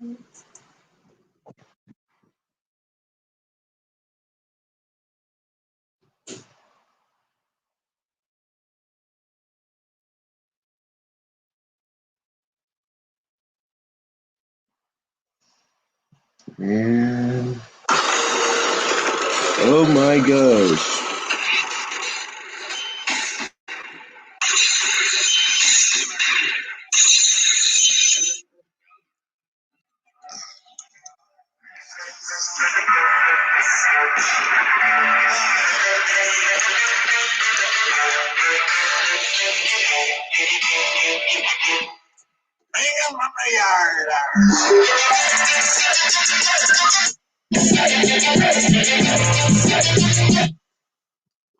Man. Oh my gosh.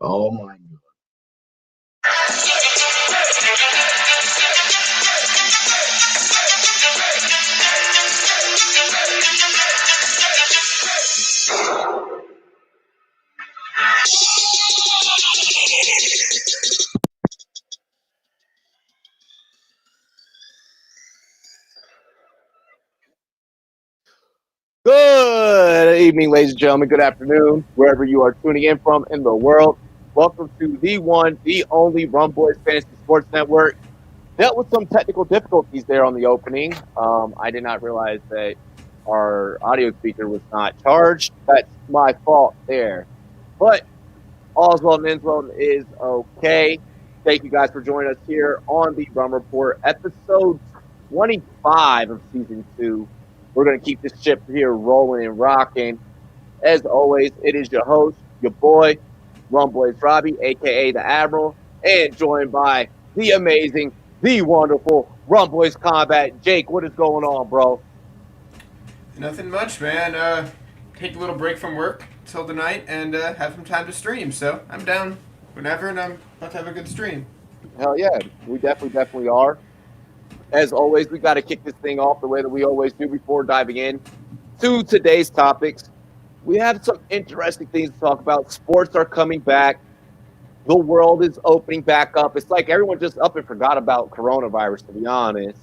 Oh my god. Good evening, ladies and gentlemen. Good afternoon, wherever you are tuning in from in the world. Welcome to the one, the only Rum Boys Fantasy Sports Network. Dealt with some technical difficulties there on the opening. I did not realize that our audio speaker was not charged. That's my fault there. But all's well and ends well is okay. Thank you guys for joining us here on the Rum Report, episode 25 of season 2. We're going to keep this ship here rolling and rocking. As always, it is your host, your boy, Rum Boys Robbie, a.k.a. the Admiral, and joined by the amazing, the wonderful Rum Boys Combat. Jake, what is going on, bro? Nothing much, man. Take a little break from work till tonight and have some time to stream. So I'm down whenever, and I'm about to have a good stream. Hell yeah, we definitely are. As always, we got to kick this thing off the way that we always do before diving in to today's topics. We have some interesting things to talk about. Sports are coming back. The world is opening back up. It's like everyone just up and forgot about coronavirus, to be honest.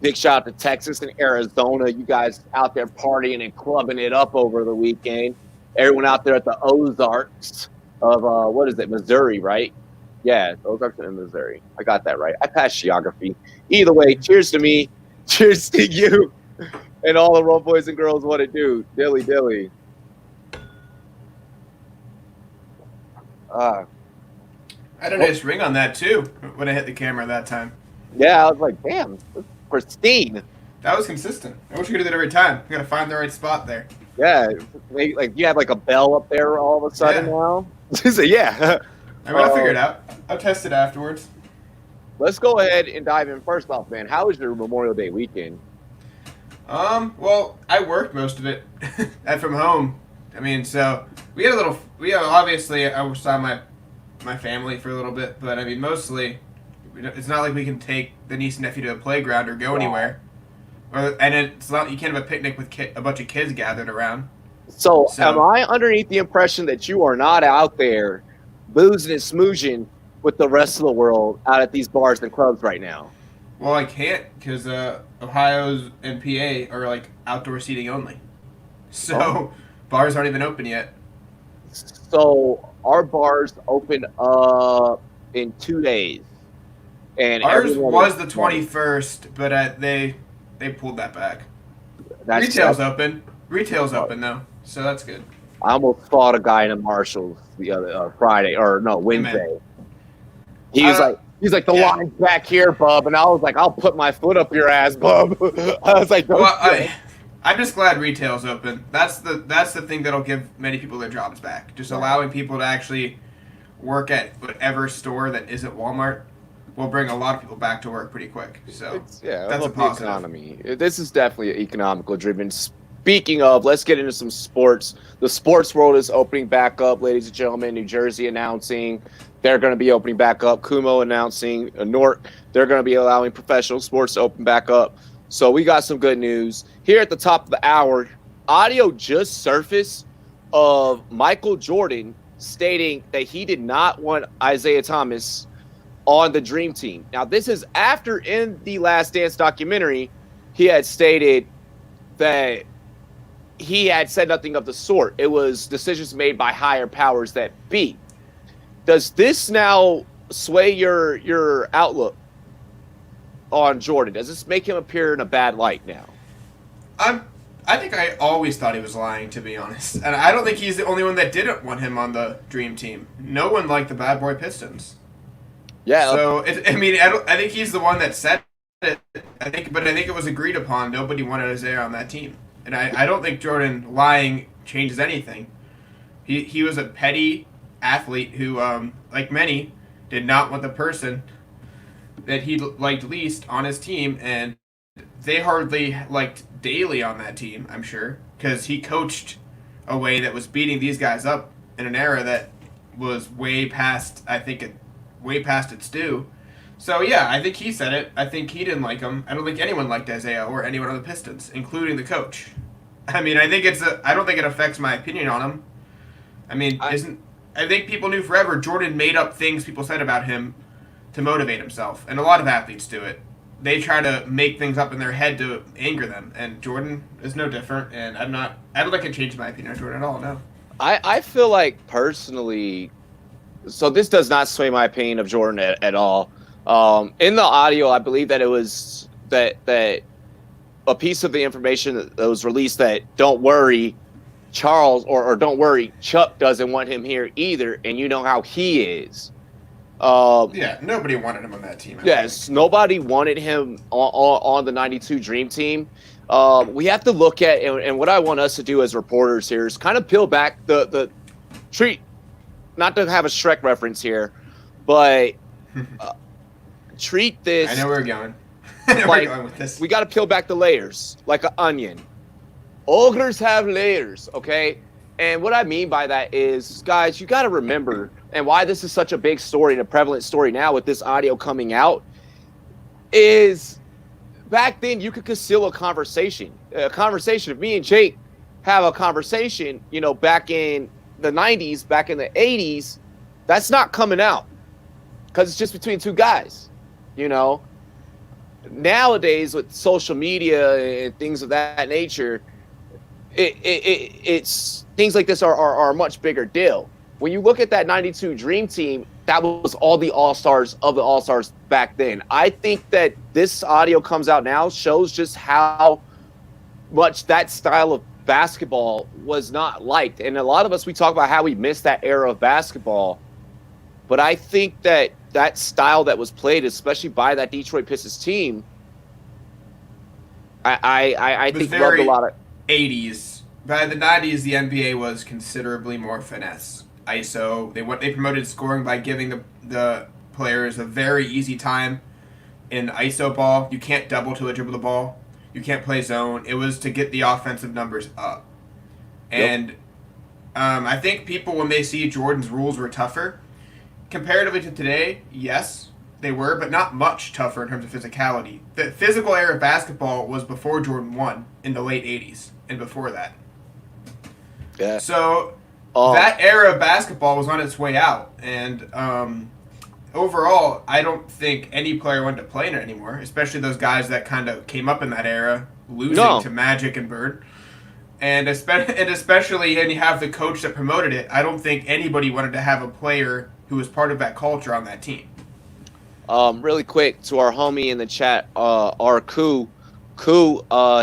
Big shout out to Texas and Arizona. You guys out there partying and clubbing it up over the weekend. Everyone out there at the Ozarks of, what is it, Missouri, right? Yeah, Ozarks in Missouri. I got that right. I passed geography. Either way, cheers to me. Cheers to you. And all the Rum Boys and girls want to do. Dilly dilly. I had a nice ring on that, too, when I hit the camera that time. Yeah, I was like, damn, that's pristine. That was consistent. I wish you could do that every time. You got to find the right spot there. Yeah, like you have like a bell up there all of a sudden now. So, yeah. I'm going to figure it out. I'll test it afterwards. Let's go ahead and dive in. First off, man, how was your Memorial Day weekend? Well, I worked most of it from home. I mean, so obviously I saw my family for a little bit, but I mean, mostly it's not like we can take the niece and nephew to a playground or go anywhere. And it's not, you can't have a picnic with a bunch of kids gathered around. So am I underneath the impression that you are not out there boozing and smoozing with the rest of the world out at these bars and clubs right now? Well, I can't because Ohio's and PA are like outdoor seating only. So bars aren't even open yet. So our bars open up in 2 days. And ours was the 21st, but they pulled that back. Retail's open. Retail's open though, so that's good. I almost fought a guy in a Marshall's the other Wednesday. He's like the line's back here, bub, and I was like, I'll put my foot up your ass, bub. I was like, I'm just glad retail's open. That's the thing that'll give many people their jobs back. Just allowing people to actually work at whatever store that isn't Walmart will bring a lot of people back to work pretty quick. So that's a positive. Economy. This is definitely economical driven. Speaking of, let's get into some sports. The sports world is opening back up, ladies and gentlemen. New Jersey announcing they're going to be opening back up. Kumo announcing Newark, they're going to be allowing professional sports to open back up. So we got some good news. Here at the top of the hour, audio just surfaced of Michael Jordan stating that he did not want Isaiah Thomas on the Dream Team. Now, this is after in the Last Dance documentary, he had stated that he had said nothing of the sort. It was decisions made by higher powers that be. Does this now sway your outlook on Jordan? Does this make him appear in a bad light now? I'm. I think I always thought he was lying, to be honest, and I don't think he's the only one that didn't want him on the dream team. No one liked the Bad Boy Pistons. Yeah. So I mean, I think he's the one that said it. But I think it was agreed upon. Nobody wanted Isaiah on that team, and I don't think Jordan lying changes anything. He was a petty athlete who, like many, did not want the person that he liked least on his team, and they hardly liked Daly on that team, I'm sure, because he coached a way that was beating these guys up in an era that was way past, way past its due. So yeah, I think he said it. I think he didn't like him. I don't think anyone liked Isaiah or anyone on the Pistons, including the coach. I mean, I don't think it affects my opinion on him. I mean, I think people knew forever Jordan made up things people said about him to motivate himself, and a lot of athletes do it. They try to make things up in their head to anger them, and Jordan is no different. And I don't think it changed my opinion on Jordan at all. No. I feel like personally, so this does not sway my opinion of Jordan at all. In the audio, I believe that it was that a piece of the information that was released that don't worry, Charles, or don't worry, Chuck doesn't want him here either, and you know how he is. Yeah, nobody wanted him on that team. Yes, nobody wanted him on the 92 Dream Team. We have to look at, and what I want us to do as reporters here is kind of peel back the treat, not to have a Shrek reference here, but treat this. I know where we're going. Like, going with this. We got to peel back the layers like an onion. Ogres have layers, okay? And what I mean by that is, guys, you got to remember, and why this is such a big story and a prevalent story now with this audio coming out, is back then you could conceal a conversation. A conversation. If me and Jake have a conversation, back in the 90s, back in the 80s, that's not coming out because it's just between two guys, Nowadays, with social media and things of that nature, it's things like this are a much bigger deal. When you look at that 92 Dream Team, that was all the All-Stars of the All-Stars back then. I think that this audio comes out now shows just how much that style of basketball was not liked. And a lot of us, we talk about how we missed that era of basketball. But I think that style that was played, especially by that Detroit Pistons team, I think rubbed a lot of 80s. By the 90s, the NBA was considerably more finesse. ISO. They promoted scoring by giving the players a very easy time in ISO ball. You can't double to dribble the ball. You can't play zone. It was to get the offensive numbers up. And I think people, when they see Jordan's rules were tougher, comparatively to today, yes, they were, but not much tougher in terms of physicality. The physical era of basketball was before Jordan won in the late 80s and before that. Yeah. So that era of basketball was on its way out. And overall, I don't think any player wanted to play in it anymore, especially those guys that kind of came up in that era, losing to Magic and Bird. And especially, and you have the coach that promoted it, I don't think anybody wanted to have a player who was part of that culture on that team. Really quick, to our homie in the chat, our Koo,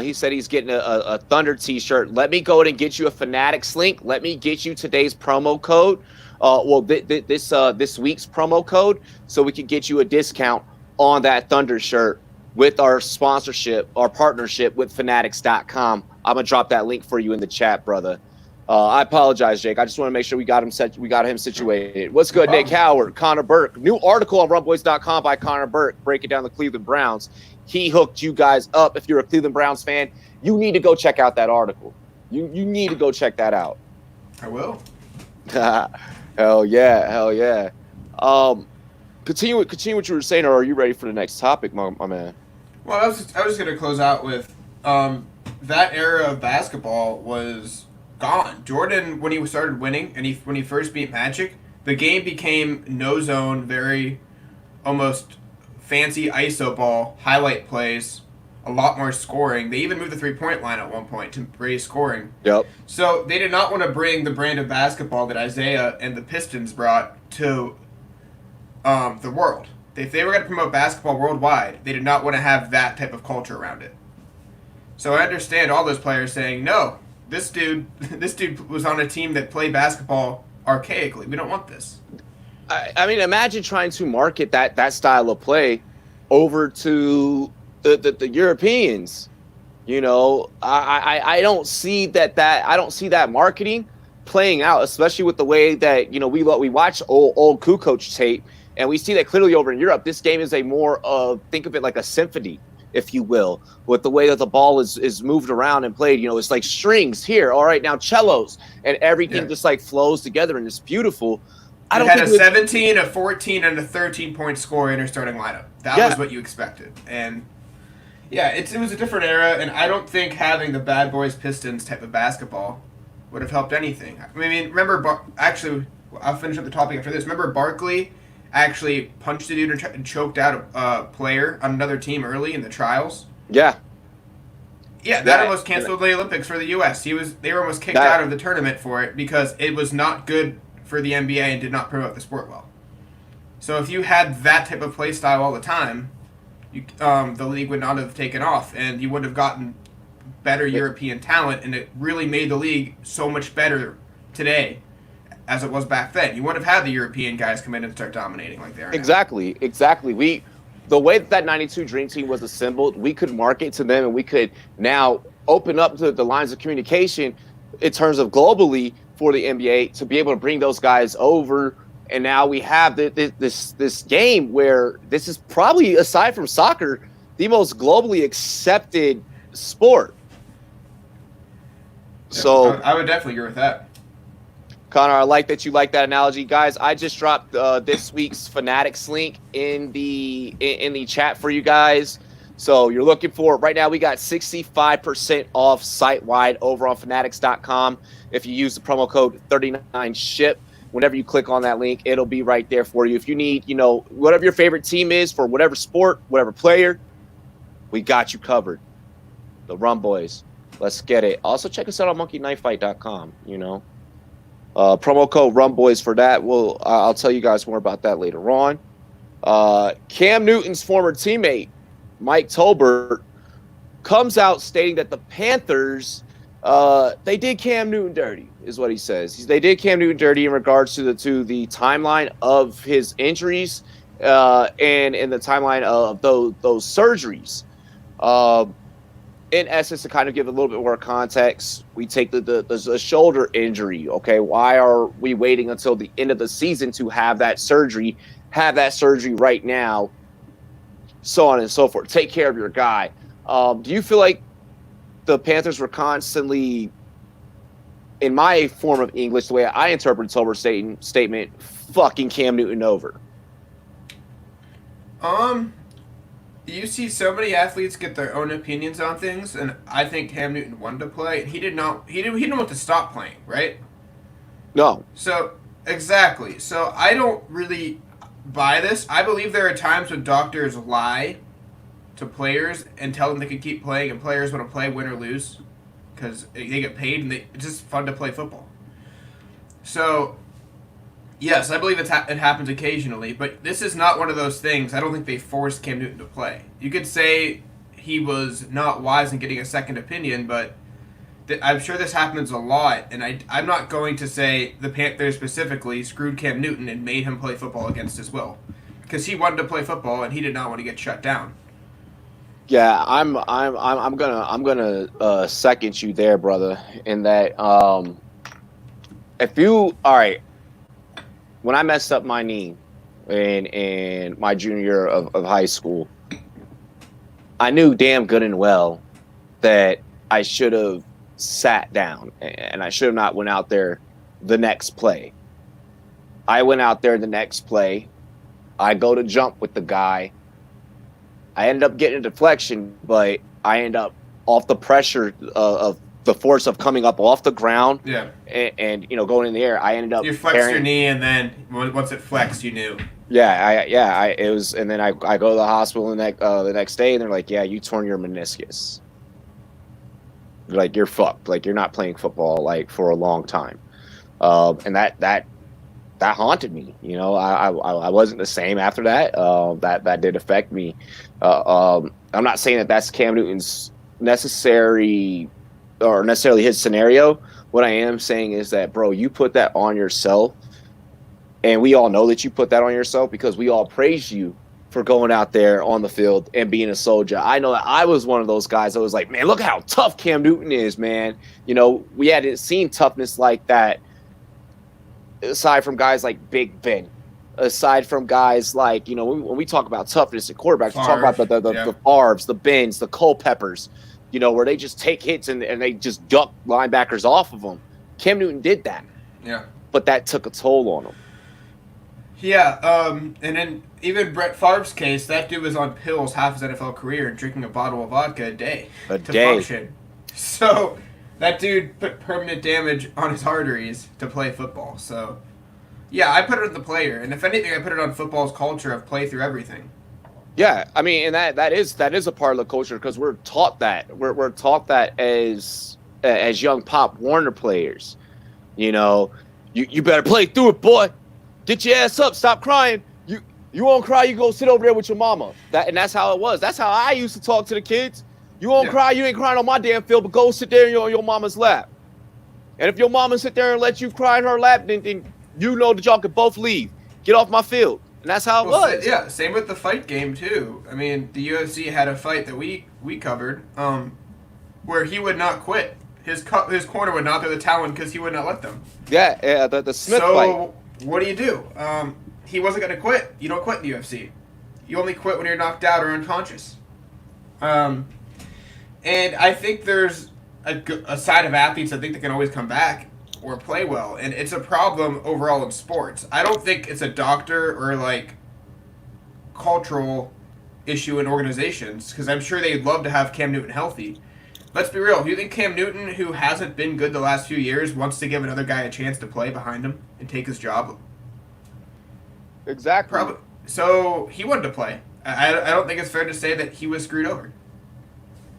he said he's getting a Thunder t-shirt. Let me go ahead and get you a Fanatics link. Let me get you today's promo code. This week's promo code, so we can get you a discount on that Thunder shirt with our sponsorship, our partnership with Fanatics.com. I'm gonna drop that link for you in the chat, brother. I apologize, Jake. I just want to make sure we got him situated. What's good, Nick Howard, Connor Burke? New article on rumboys.com by Connor Burke breaking down the Cleveland Browns. He hooked you guys up. If you're a Cleveland Browns fan, you need to go check out that article. You need to go check that out. I will. Hell yeah. Continue what you were saying, or are you ready for the next topic, my man? Well, I was going to close out with that era of basketball was gone. Jordan, when he started winning and when he first beat Magic, the game became no zone, very almost fancy ISO ball, highlight plays, a lot more scoring. They even moved the 3-point line at one point to raise scoring. Yep. So they did not want to bring the brand of basketball that Isaiah and the Pistons brought to the world. If they were going to promote basketball worldwide, they did not want to have that type of culture around it. So I understand all those players saying, no, this dude was on a team that played basketball archaically. We don't want this. I mean, imagine trying to market that style of play over to the Europeans. You know, I don't see that marketing playing out, especially with the way that, you know, we watch old Kukoc tape, and we see that clearly over in Europe. This game is a more of, think of it like a symphony, if you will, with the way that the ball is moved around and played. You know, it's like strings here, all right, now cellos, and everything just like flows together, and it's beautiful. I don't had a 17, a 14, and a 13-point score in your starting lineup. That was what you expected. And yeah, it was a different era, and I don't think having the Bad Boys Pistons type of basketball would have helped anything. I mean, remember, actually, I'll finish up the topic after this. Remember Barkley actually punched a dude and choked out a player on another team early in the trials? Yeah. Yeah, that almost canceled the Olympics for the U.S. They were almost kicked out of the tournament for it because it was not good for the NBA and did not promote the sport well. So if you had that type of play style all the time, the league would not have taken off, and you would have gotten better European talent, and it really made the league so much better today as it was back then. You wouldn't have had the European guys come in and start dominating like they are now. Exactly. The way that 92 Dream Team was assembled, we could market to them, and we could now open up the lines of communication in terms of globally for the NBA to be able to bring those guys over. And now we have this game where this is probably, aside from soccer, the most globally accepted sport. Yeah, so I would definitely agree with that. Connor, I like that you like that analogy. Guys, I just dropped this week's Fanatics link in the chat for you guys. So you're looking for it. Right now we got 65% off site-wide over on fanatics.com. If you use the promo code 39SHIP, whenever you click on that link, it'll be right there for you. If you need, you know, whatever your favorite team is for whatever sport, whatever player, we got you covered. The Rum Boys. Let's get it. Also, check us out on monkeyknifefight.com, you know. Promo code RUMBOYS for that. I'll tell you guys more about that later on. Cam Newton's former teammate, Mike Tolbert, comes out stating that the Panthers, they did Cam Newton dirty, is what he says. They did Cam Newton dirty in regards to the timeline of his injuries and in the timeline of those surgeries. In essence, to kind of give a little bit more context, we take the shoulder injury. Okay, why are we waiting until the end of the season to have that surgery? Have that surgery right now, so on and so forth. Take care of your guy. Do you feel like the Panthers were constantly, in my form of English, the way I interpret Tolbert's statement, fucking Cam Newton over? You see so many athletes get their own opinions on things, and I think Cam Newton wanted to play, and he didn't want to stop playing, right? No. So, exactly. So I don't really buy this. I believe there are times when doctors lie to players and tell them they can keep playing, and players want to play win or lose because they get paid, and it's just fun to play football. So, yes, I believe it happens occasionally, but this is not one of those things. I don't think they forced Cam Newton to play. You could say he was not wise in getting a second opinion, but I'm sure this happens a lot, and I'm not going to say the Panthers specifically screwed Cam Newton and made him play football against his will, because he wanted to play football and he did not want to get shut down. Yeah, I'm gonna second you there, brother. In that, if you all right. When I messed up my knee in my junior year of high school, I knew damn good and well that I should have sat down and I should have not went out there the next play. I went out there the next play. I go to jump with the guy. I ended up getting a deflection, but I end up off the pressure of the force of coming up off the ground, Yeah. and going in the air, I ended up You flexed your knee, and then once it flexed, you knew. it was, and then I go to the hospital the next day, and they're like, yeah, you torn your meniscus. Like, you're fucked. Like, you're not playing football like for a long time. And that haunted me. I wasn't the same after that. That did affect me. I'm not saying that that's Cam Newton's necessarily his scenario. What I am saying is that, bro, you put that on yourself, and we all know that you put that on yourself because we all praise you for going out there on the field and being a soldier. I know that I was one of those guys that was like, man, look how tough Cam Newton is, man. We hadn't seen toughness like that aside from guys like Big Ben, aside from guys like, when we talk about toughness at quarterbacks, we talk about the Favres, the Bens, the Culpeppers, where they just take hits and they just duck linebackers off of them. Cam Newton did that. Yeah. But that took a toll on him. Yeah, and then even Brett Favre's case, that dude was on pills half his NFL career and drinking a bottle of vodka a day to function. So that dude put permanent damage on his arteries to play football. So, yeah, I put it on the player, and if anything, I put it on football's culture of play through everything. Yeah, I mean, and that is a part of the culture because we're taught that. We're taught that as young Pop Warner players. You better play through it, boy. Get your ass up. Stop crying. You won't cry. You go sit over there with your mama. And that's how it was. That's how I used to talk to the kids. You won't cry. You ain't crying on my damn field, but go sit there on your mama's lap. And if your mama sit there and let you cry in her lap, then you know that y'all could both leave. Get off my field. And that's how it was. Yeah, same with the fight game, too. I mean, the UFC had a fight that we covered where he would not quit. His corner would not throw the towel because he would not let them. Yeah, the Smith fight. So, what do you do? He wasn't going to quit. You don't quit in the UFC. You only quit when you're knocked out or unconscious. And I think there's a side of athletes that think they can always come back or play well, and it's a problem overall in sports. I don't think it's a doctor or cultural issue in organizations because I'm sure they'd love to have Cam Newton healthy. Let's be real. Do you think Cam Newton, who hasn't been good the last few years, wants to give another guy a chance to play behind him and take his job? Exactly. Probably. So he wanted to play. I don't think it's fair to say that he was screwed over.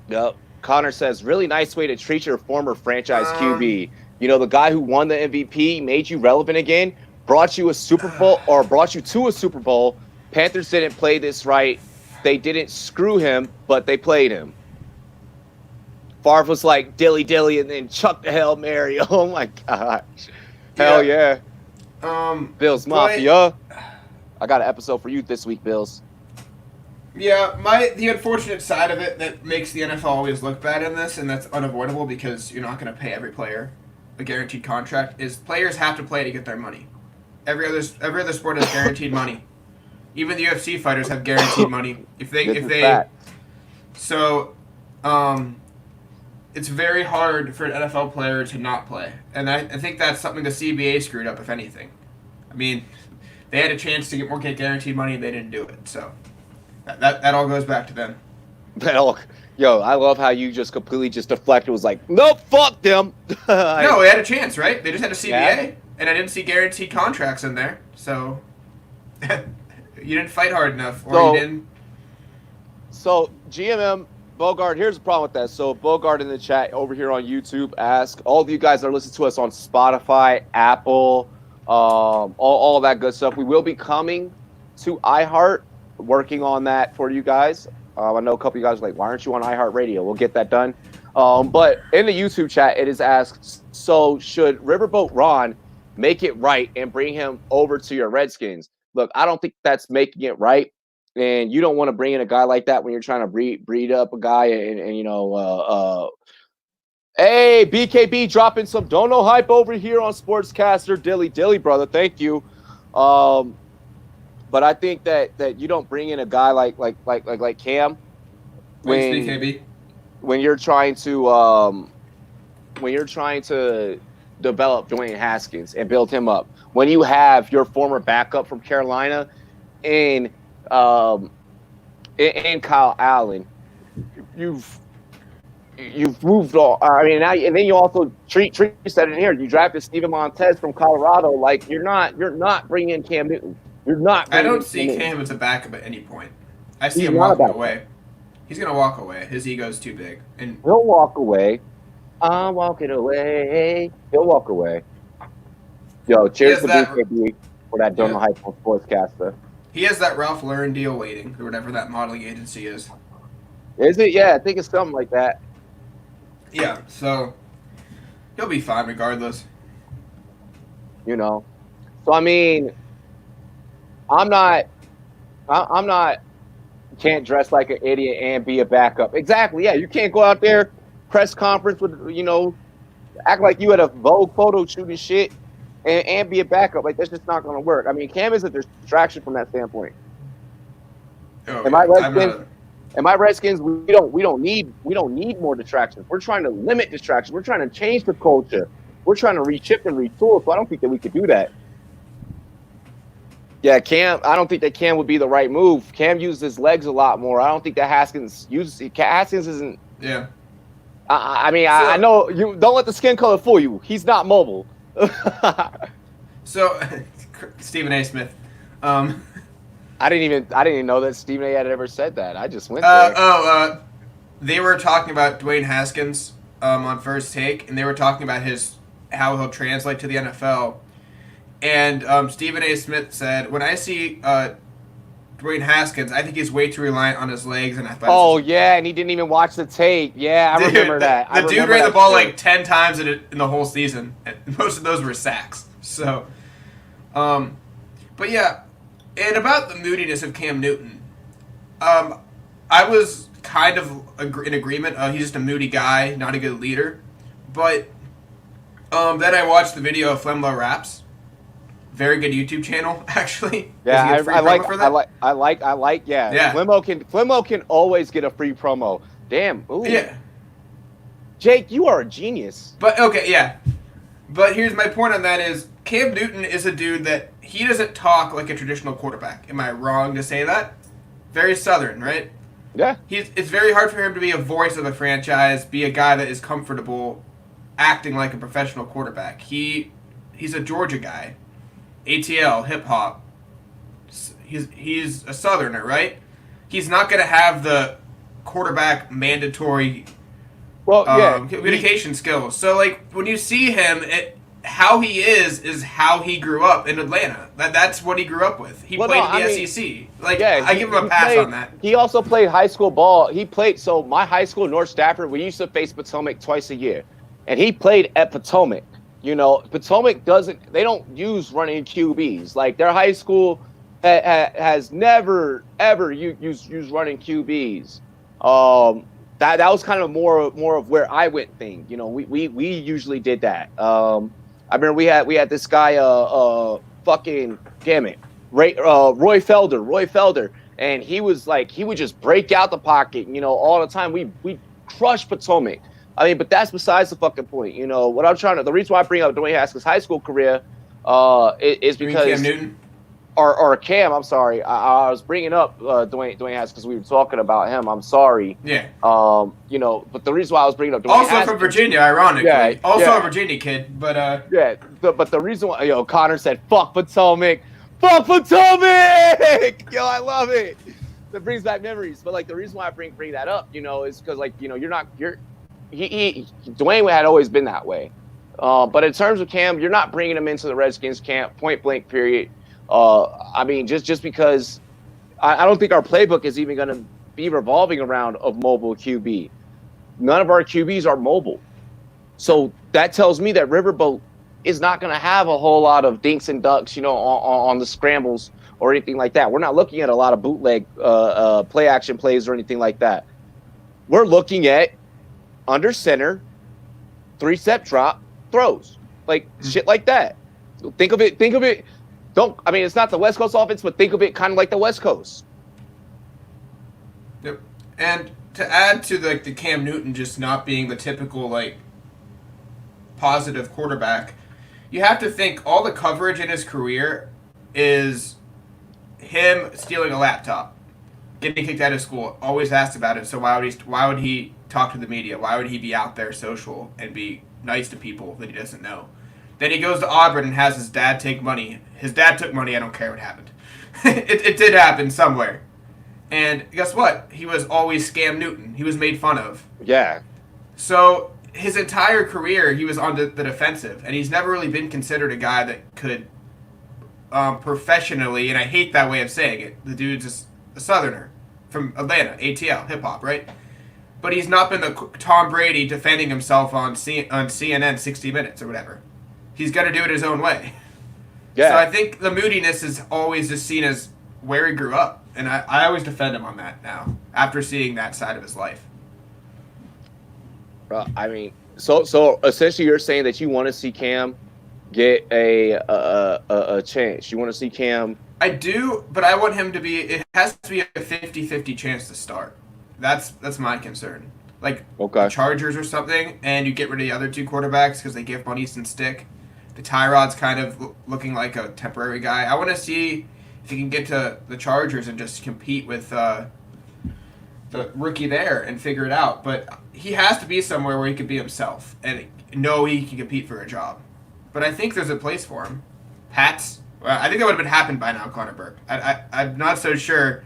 Yep. Connor says, really nice way to treat your former franchise QB. The guy who won the MVP, made you relevant again, brought you a Super Bowl or brought you to a Super Bowl. Panthers didn't play this right. They didn't screw him, but they played him. Favre was like dilly and then chuck the Hail Mary. Oh my gosh. Hell yeah. Bills Mafia. I got an episode for you this week, Bills. Yeah, the unfortunate side of it that makes the NFL always look bad in this, and that's unavoidable because you're not going to pay every player a guaranteed contract, is players have to play to get their money. Every other sport has guaranteed money. Even the UFC fighters have guaranteed money. It's very hard for an NFL player to not play. And I think that's something the CBA screwed up, if anything. I mean, they had a chance to get guaranteed money and they didn't do it. So that all goes back to them. I love how you just completely just deflected. It was like, nope, fuck them. No, they had a chance, right? They just had a CBA. And I didn't see guaranteed contracts in there. So you didn't fight hard enough. You didn't. So GMM Bogart, here's the problem with that. So Bogart in the chat over here on YouTube asked, all of you guys that are listening to us on Spotify, Apple, all that good stuff. We will be coming to iHeart, working on that for you guys. I know a couple of you guys are like, why aren't you on iHeartRadio? We'll get that done. But in the YouTube chat, it is asked, so should Riverboat Ron make it right and bring him over to your Redskins? Look, I don't think that's making it right. And you don't want to bring in a guy like that when you're trying to breed up a guy hey, BKB dropping some dono hype over here on Sportscaster. Dilly, brother. Thank you. But I think that you don't bring in a guy like Cam when you're trying to develop Dwayne Haskins and build him up. When you have your former backup from Carolina and Kyle Allen, you've moved all. I mean, now and then you also treat said in here. You drafted Steven Montez from Colorado. Like you're not bringing in Cam Newton. You're not I bringing don't in see Cam Newton. Cam as a backup at any point. I see He's him not a walking backup. away. He's gonna walk away. His ego's too big. And He'll walk away. I'm walking away. He'll walk away. Yo, he cheers has to that. BKB for that Yeah, Donald High School sportscaster. he has that Ralph Lauren deal waiting, or whatever that modeling agency is. Is it? Yeah, I think it's something like that. Yeah, so he'll be fine regardless. You know. So I mean, I'm not. I'm not. Can't dress like an idiot and be a backup. Exactly. Yeah, you can't go out there press conference with act like you had a Vogue photo shoot and shit, and be a backup. Like that's just not going to work. I mean, Cam is a distraction from that standpoint. Oh Am I yeah, I'm Redskins? not. Am I Redskins? We don't need more distractions. We're trying to limit distractions. We're trying to change the culture. We're trying to reshift and retool. So I don't think that we could do that. Yeah, Cam. I don't think that Cam would be the right move. Cam uses his legs a lot more. I don't think that Haskins uses. Haskins isn't. Yeah. I mean, I So know you don't let the skin color fool you. He's not mobile. so Stephen A. Smith. Um, I didn't even know that Stephen A. had ever said that. I just went there. they were talking about Dwayne Haskins on First Take, and they were talking about how he'll translate to the NFL. And Stephen A. Smith said, "When I see Dwayne Haskins, I think he's way too reliant on his legs and athleticism." Oh yeah, and he didn't even watch the tape. Yeah, I remember that. The dude ran the ball like 10 times in the whole season. And most of those were sacks. So, but yeah, and about the moodiness of Cam Newton, I was kind of in agreement. He's just a moody guy, not a good leader. But then I watched the video of Flemlo Raps. Very good YouTube channel, actually. Yeah, I like. For that? I like. Yeah, Yeah. Flimo can always get a free promo. Damn. Ooh. Yeah. Jake, you are a genius. But okay, yeah. But here's my point on that is Cam Newton is a dude that he doesn't talk like a traditional quarterback. Am I wrong to say that? Very Southern, right? Yeah. It's very hard for him to be a voice of the franchise, be a guy that is comfortable acting like a professional quarterback. He's a Georgia guy. ATL, hip hop. He's a Southerner, right? He's not going to have the quarterback mandatory communication skills. So, like, when you see him, how he is how he grew up in Atlanta. That's what he grew up with. He played in the SEC. Like, yeah, I give him a pass on that. He also played high school ball. So my high school, North Stafford, we used to face Potomac twice a year. And he played at Potomac. Potomac they don't use running QBs. Like, their high school has never, ever used running QBs. That was kind of more of where I went thing. We usually did that. I remember we had this guy, fucking damn it, Roy Felder, and he would just break out the pocket, all the time. We crushed Potomac. I mean, but that's besides the fucking point. The reason why I bring up Dwayne Haskins' high school career is because Cam Newton? Or Cam, I'm sorry. I was bringing up Dwayne Haskins because we were talking about him. I'm sorry. Yeah. But the reason why I was bringing up Dwayne also Haskins, from Virginia, ironically. Yeah, a Virginia kid, but but the reason why Connor said fuck Potomac, fuck Potomac. Yo, I love it. That brings back memories. But like the reason why I bring that up, is because Dwayne had always been that way. But in terms of Cam, you're not bringing him into the Redskins camp, point blank, period. I mean, just because I don't think our playbook is even going to be revolving around a mobile QB. None of our QBs are mobile. So that tells me that Riverboat is not going to have a whole lot of dinks and ducks, on the scrambles or anything like that. We're not looking at a lot of bootleg play action plays or anything like that. We're looking at under center, 3-step drop throws, like shit like that. Think of it. It's not the West Coast offense, but think of it kind of like the West Coast. Yep. And to add to the Cam Newton just not being the typical positive quarterback, you have to think all the coverage in his career is him stealing a laptop, getting kicked out of school. Always asked about it. So why would he talk to the media? Why would he be out there social and be nice to people that he doesn't know? Then he goes to Auburn and has his dad take money. His dad took money. I don't care what happened. It did happen somewhere. And guess what? He was always Scam Newton. He was made fun of. Yeah. So his entire career, he was on the defensive, and he's never really been considered a guy that could professionally, and I hate that way of saying it. The dude's just a Southerner from Atlanta, ATL, hip hop, right? But he's not been the Tom Brady defending himself on CNN 60 Minutes or whatever. He's got to do it his own way. Yeah. So I think the moodiness is always just seen as where he grew up. And I always defend him on that now, after seeing that side of his life. I mean, so essentially you're saying that you want to see Cam get a chance. You want to see Cam. I do, but I want him to be, it has to be a 50-50 chance to start. That's my concern. Like the Chargers or something, and you get rid of the other two quarterbacks because they give money and stick. The Tyrod's kind of looking like a temporary guy. I want to see if he can get to the Chargers and just compete with the rookie there and figure it out. But he has to be somewhere where he can be himself and know he can compete for a job. But I think there's a place for him. Pats, well, I think that would have been happened by now, Connor Burke. I'm not so sure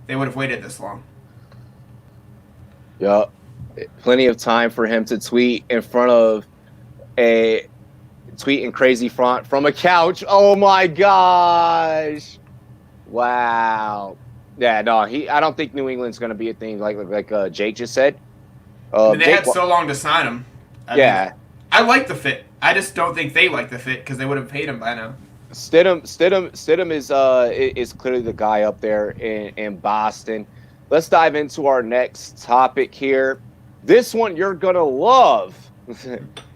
they would have waited this long. Yeah, plenty of time for him to tweet in front of a tweet in crazy front from a couch. Oh my gosh. Wow. Yeah, no, I don't think New England's going to be a thing like Jake just said. I mean, they Jake, had so long to sign him. I mean, I like the fit. I just don't think they like the fit because they would have paid him by now. Stidham is clearly the guy up there in Boston. Let's dive into our next topic here. This one you're going to love.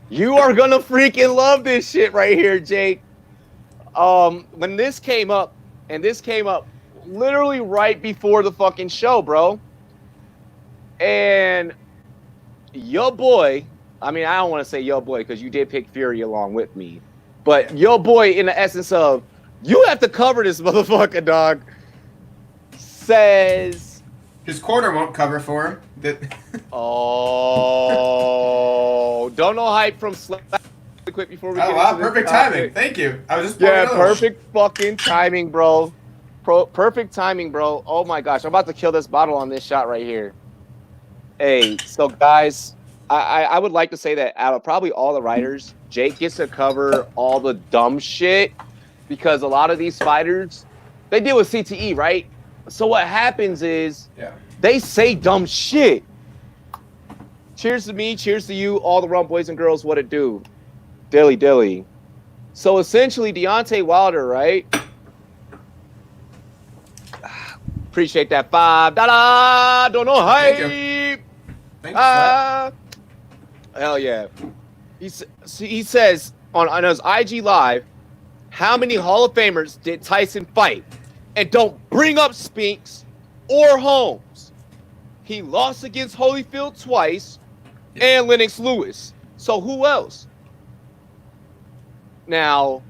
You are going to freaking love this shit right here, Jake. When this came up, and this came up literally right before the fucking show, bro. And your boy, I mean, I don't want to say your boy because you did pick Fury along with me. But your boy, in the essence of, you have to cover this motherfucker, dog, says... His corner won't cover for him. Oh, don't know hype from Slack. Quick before we get into this perfect topic. timing. Thank you. I was just perfect fucking timing, bro. Perfect timing, bro. Oh my gosh, I'm about to kill this bottle on this shot right here. Hey, so guys, I would like to say that out of probably all the writers, Jake gets to cover all the dumb shit because a lot of these fighters, they deal with CTE, right? So what happens is they say dumb shit. Cheers to me, cheers to you, all the Rum boys and girls, what it do. Dilly dilly. So essentially, Deontay Wilder, right? Appreciate that $5. Don't know hype. Thanks. Hell yeah. He says on his IG Live, how many Hall of Famers did Tyson fight? And don't bring up Spinks or Holmes. He lost against Holyfield twice and Lennox Lewis. So who else? Now,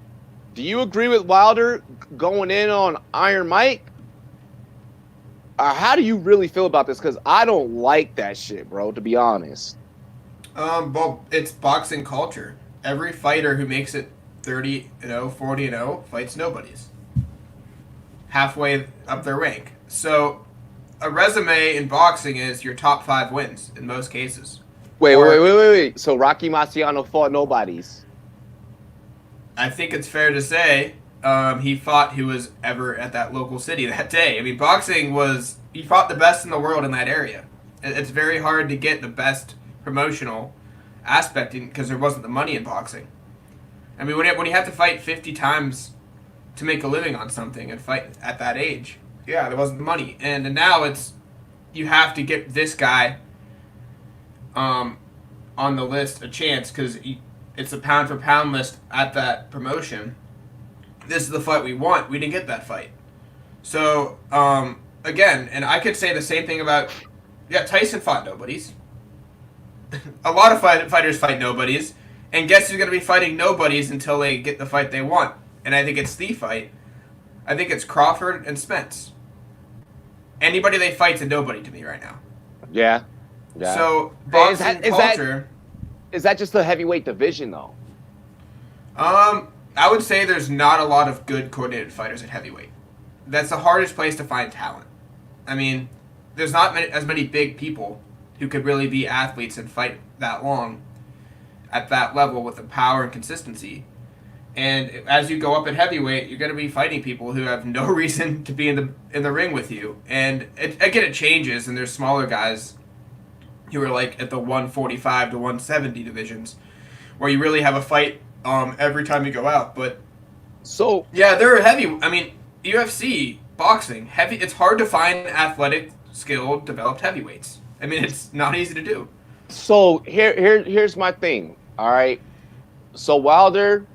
do you agree with Wilder going in on Iron Mike? How do you really feel about this? Because I don't like that shit, bro, to be honest. Well, it's boxing culture. Every fighter who makes it 30-0, 40-0 fights nobodies. Halfway up their rank. So, a resume in boxing is your top 5 wins in most cases. Wait. So Rocky Marciano fought nobodies. I think it's fair to say he fought who was ever at that local city that day. I mean, boxing he fought the best in the world in that area. It's very hard to get the best promotional aspect because there wasn't the money in boxing. I mean, when you have to fight 50 times to make a living on something and fight at that age, there wasn't the money. And now you have to get this guy on the list a chance because it's a pound for pound list at that promotion. This is the fight we want. We didn't get that fight. So, again, and I could say the same thing about, Tyson fought nobodies. A lot of fighters fight nobodies. And guess who's going to be fighting nobodies until they get the fight they want? And I think it's the fight. I think it's Crawford and Spence. Anybody they fight's a nobody to me right now. Yeah. Yeah. So Is boxing that is that culture. is that just the heavyweight division though? I would say there's not a lot of good coordinated fighters at heavyweight. That's the hardest place to find talent. I mean, there's not as many big people who could really be athletes and fight that long at that level with the power and consistency. And as you go up at heavyweight, you're going to be fighting people who have no reason to be in the ring with you. And again, it changes, and there's smaller guys who are like at the 145 to 170 divisions, where you really have a fight every time you go out. But So yeah, they're heavy. I mean, UFC, boxing, heavy. It's hard to find athletic, skilled, developed heavyweights. I mean, it's not easy to do. here's my thing. All right. So Wilder,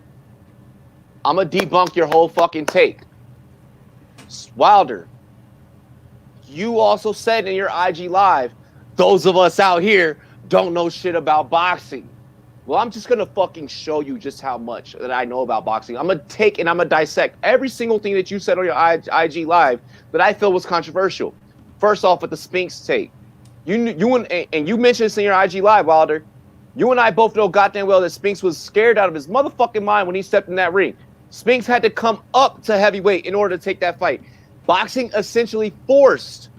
I'm gonna debunk your whole fucking take. Wilder, you also said in your IG live, those of us out here don't know shit about boxing. Well, I'm just gonna fucking show you just how much that I know about boxing. I'm gonna take and I'm gonna dissect every single thing that you said on your IG live that I feel was controversial. First off, with the Spinks take, and you mentioned this in your IG live, Wilder. You and I both know goddamn well that Spinks was scared out of his motherfucking mind when he stepped in that ring. Spinks had to come up to heavyweight in order to take that fight. Boxing essentially forced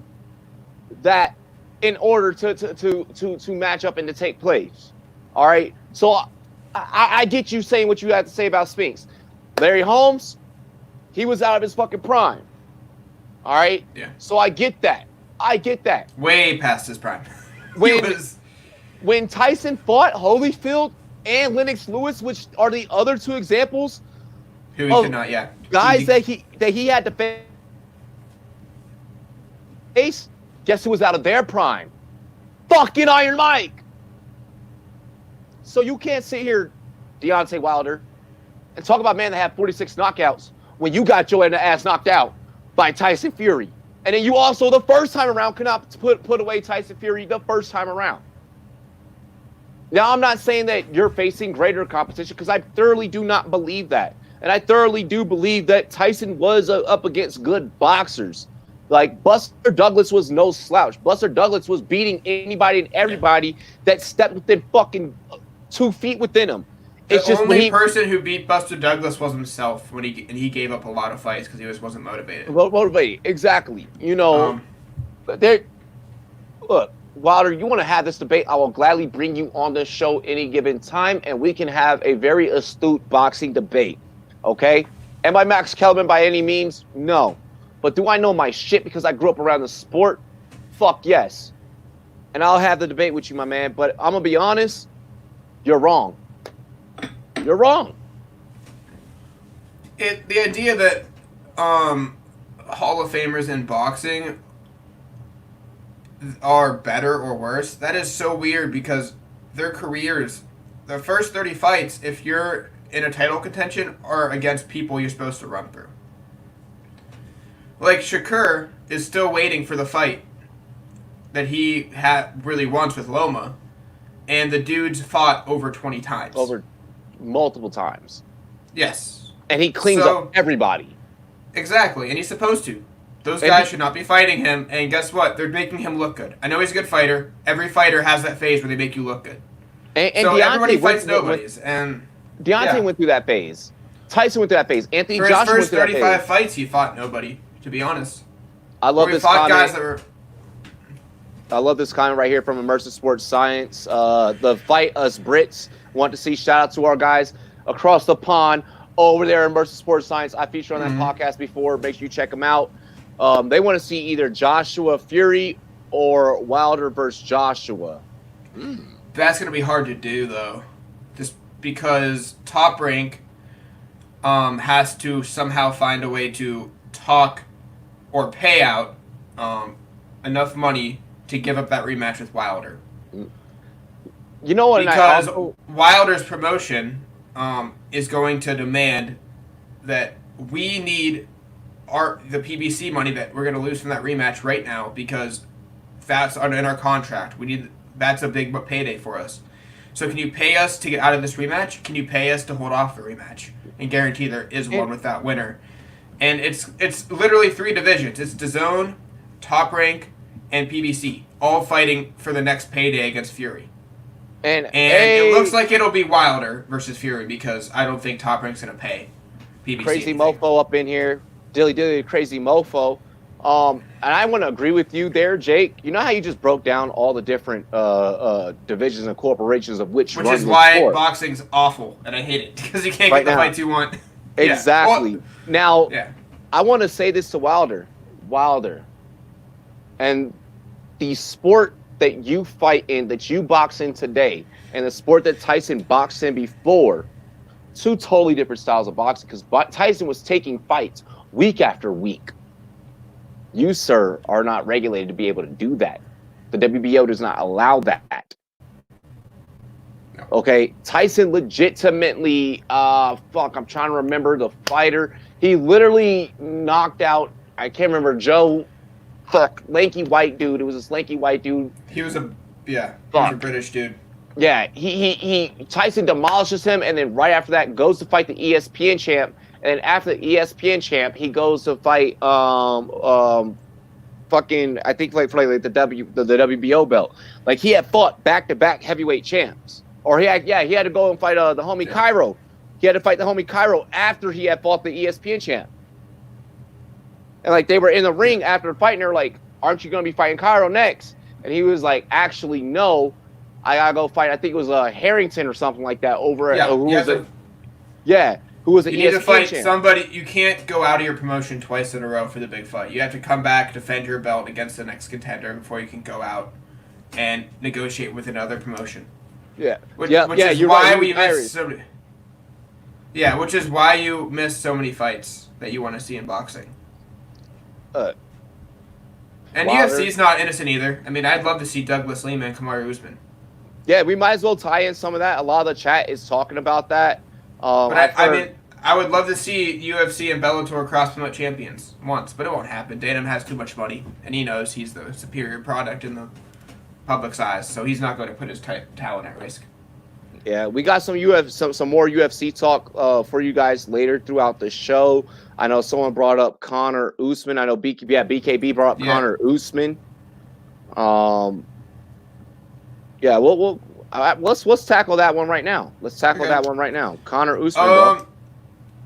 that in order to match up and to take place. All right. So I get you saying what you have to say about Spinks. Larry Holmes, he was out of his fucking prime. All right. Yeah. So I get that. I get that. Way past his prime. When Tyson fought Holyfield and Lennox Lewis, which are the other two examples who he could not, yeah. Guys that he had to face, guess who was out of their prime? Fucking Iron Mike. So you can't sit here, Deontay Wilder, and talk about man that had 46 knockouts when you got your ass knocked out by Tyson Fury. And then you also, the first time around, could not put away Tyson Fury the first time around. Now, I'm not saying that you're facing greater competition because I thoroughly do not believe that. And I thoroughly do believe that Tyson was up against good boxers. Like, Buster Douglas was no slouch. Buster Douglas was beating anybody and everybody that stepped within fucking 2 feet within him. It's the only person who beat Buster Douglas was himself when he gave up a lot of fights because he just wasn't motivated. Motivated, exactly. You know, look, Wilder, you want to have this debate, I will gladly bring you on the show any given time, and we can have a very astute boxing debate, okay? Am I Max Kellerman by any means? No. But do I know my shit because I grew up around the sport? Fuck yes. And I'll have the debate with you, my man, but I'm going to be honest, you're wrong. You're wrong. The idea that Hall of Famers in boxing are better or worse, that is so weird because their careers, the first 30 fights, if you're in a title contention, are against people you're supposed to run through. Like Shakur is still waiting for the fight that he had really wants with Loma, and the dude's fought over 20 times. Over multiple times. Yes. And he cleans up everybody. Exactly, and he's supposed to. Those guys should not be fighting him, and guess what? They're making him look good. I know he's a good fighter. Every fighter has that phase where they make you look good. And so Deontay everybody fights nobodies. And Deontay went through that phase. Tyson went through that phase. Anthony Joshua went through that phase. For his first 35 fights, he fought nobody, to be honest. I love this comment. Guys that were... I love this comment right here from Immersive Sports Science. The Fight Us Brits want to see. Shout out to our guys across the pond over there in Immersive Sports Science. I featured on that podcast before. Make sure you check them out. They want to see either Joshua Fury or Wilder versus Joshua. That's going to be hard to do, though. Just because Top Rank has to somehow find a way to talk or pay out enough money to give up that rematch with Wilder. You know what? Because Wilder's promotion is going to demand that we need the PBC money that we're going to lose from that rematch right now because that's in our contract. That's a big payday for us. So can you pay us to get out of this rematch? Can you pay us to hold off the rematch and guarantee there is one with that winner? And it's literally 3 divisions. It's DAZN, Top Rank, and PBC, all fighting for the next payday against Fury. And It looks like it'll be Wilder versus Fury because I don't think Top Rank's going to pay PBC crazy anything. mofo up in here, dilly crazy mofo. And I want to agree with you there, Jake. You know how you just broke down all the different divisions and corporations of which is why boxing's awful, and I hate it because you can't get the fights you want. Exactly. Well, now, yeah. I want to say this to Wilder, and the sport that you fight in, that you box in today, and the sport that Tyson boxed in before, two totally different styles of boxing, because Tyson was taking fights week after week. You, sir, are not regulated to be able to do that. The WBO does not allow that. No. Okay, Tyson legitimately, I'm trying to remember the fighter. He literally knocked out, I can't remember, lanky white dude. It was this lanky white dude. He was a British dude. Yeah, Tyson demolishes him, and then right after that goes to fight the ESPN champ, and then after the ESPN champ, he goes to fight I think for the WBO belt. Like, he had fought back-to-back heavyweight champs, or he had to go and fight the homie Cairo. He had to fight the homie Cairo after he had fought the ESPN champ. And, like, they were in the ring after the fight, and they were like, aren't you going to be fighting Cairo next? And he was like, actually, no. I got to go fight, I think it was Harrington or something like that over at... who was an ESPN need to fight champ. Somebody. You can't go out of your promotion twice in a row for the big fight. You have to come back, defend your belt against the next contender before you can go out and negotiate with another promotion. Yeah. Which is why we miss so many... Yeah, which is why you miss so many fights that you want to see in boxing. And UFC's not innocent either. I mean, I'd love to see Douglas Lima and Kamaru Usman. Yeah, we might as well tie in some of that. A lot of the chat is talking about that. But I mean, I would love to see UFC and Bellator cross-promote champions once, but it won't happen. Danem has too much money, and he knows he's the superior product in the public's eyes, so he's not going to put his talent at risk. Yeah, we got some more UFC talk for you guys later throughout the show. I know someone brought up Connor Usman. I know BKB brought up Connor Usman. Yeah, let's tackle that one right now. That one right now. Connor Usman.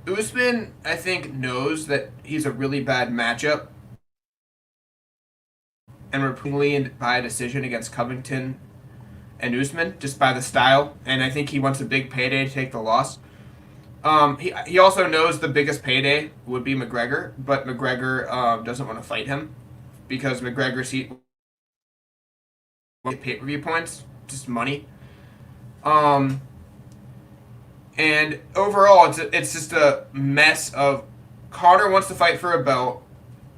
Usman, I think, knows that he's a really bad matchup, and repeatedly by a decision against Covington and Usman, just by the style, and I think he wants a big payday to take the loss. He also knows the biggest payday would be McGregor, but McGregor doesn't want to fight him because McGregor's pay-per-view points, just money. And overall, it's just a mess of Conor wants to fight for a belt.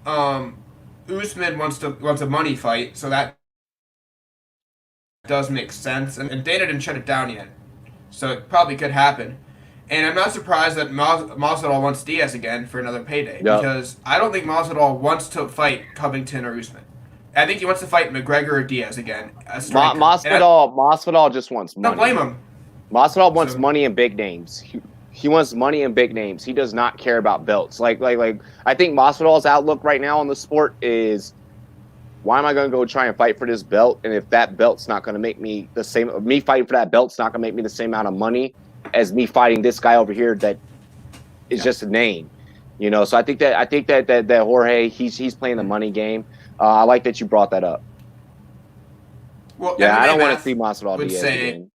Usman wants a money fight, so that does make sense. And Dana didn't shut it down yet, so it probably could happen. And I'm not surprised that Masvidal wants Diaz again for another payday because I don't think Masvidal wants to fight Covington or Usman. I think he wants to fight McGregor or Diaz again. Masvidal just wants money. Don't blame him. Masvidal wants money and big names. He wants money and big names. He does not care about belts. Like I think Masvidal's outlook right now on the sport is, why am I going to go try and fight for this belt? And if that belt's not going to make me the same, me fighting for that belt's not going to make me the same amount of money as me fighting this guy over here that is just a name, you know. So I think that Jorge, he's playing the money game. I like that you brought that up. Well, yeah, I don't want to see Masvidal Diaz again.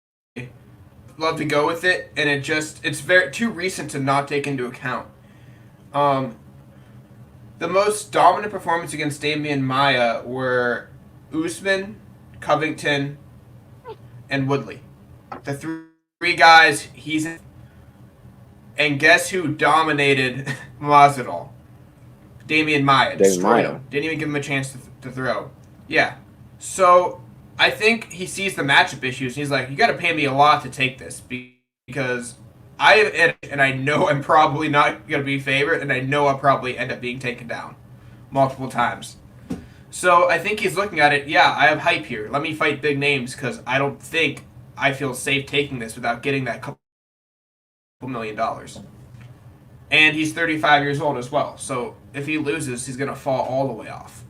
Love to go with it, and it's very too recent to not take into account. The most dominant performance against Damian Maia were Usman, Covington, and Woodley. The three guys he's in. And guess who dominated Masvidal? Damian Maia. Destroyed him. Didn't even give him a chance to throw. Yeah. So I think he sees the matchup issues. He's like, you got to pay me a lot to take this because I know I'm probably not going to be favored, and I know I'll probably end up being taken down multiple times. So I think he's looking at it, yeah, I have hype here. Let me fight big names because I don't think I feel safe taking this without getting that couple $1 million. And he's 35 years old as well. So if he loses, he's going to fall all the way off.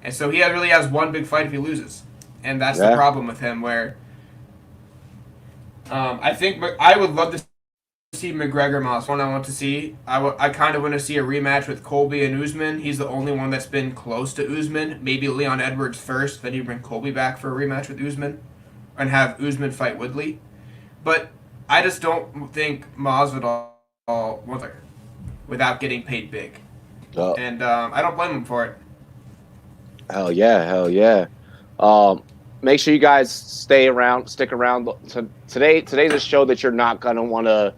And so he really has one big fight if he loses. And that's the Yeah. problem with him, where I think I would love to see McGregor Moss. One I want to see. I kind of want to see a rematch with Colby and Usman. He's the only one that's been close to Usman. Maybe Leon Edwards first, then you bring Colby back for a rematch with Usman, and have Usman fight Woodley. But I just don't think Masvidal without getting paid big, and I don't blame him for it. Hell yeah. Make sure you guys stick around. Today's a show that you're not gonna want to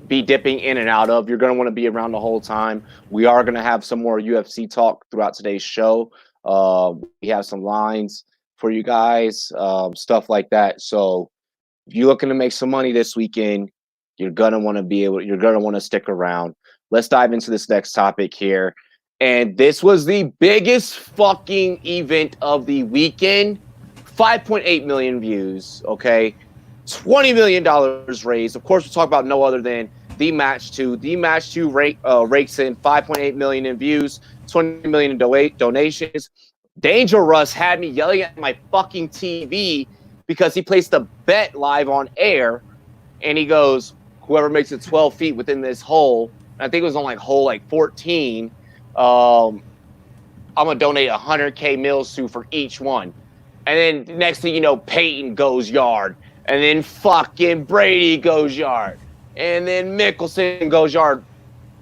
be dipping in and out of. You're gonna want to be around the whole time. We are gonna have some more UFC talk throughout today's show. We have some lines for you guys, stuff like that. So if you're looking to make some money this weekend, you're gonna want to stick around. Let's dive into this next topic here. And this was the biggest fucking event of the weekend. 5.8 million views, okay? $20 million raised. Of course, we'll talk about no other than the match two. The match two rakes in 5.8 million in views, 20 million in donations. Danger Russ had me yelling at my fucking TV because he placed a bet live on air, and he goes, whoever makes it 12 feet within this hole, I think it was on like hole like 14, I'm gonna donate 100K mills to for each one. And then next thing you know, Peyton goes yard, and then fucking Brady goes yard, and then Mickelson goes yard.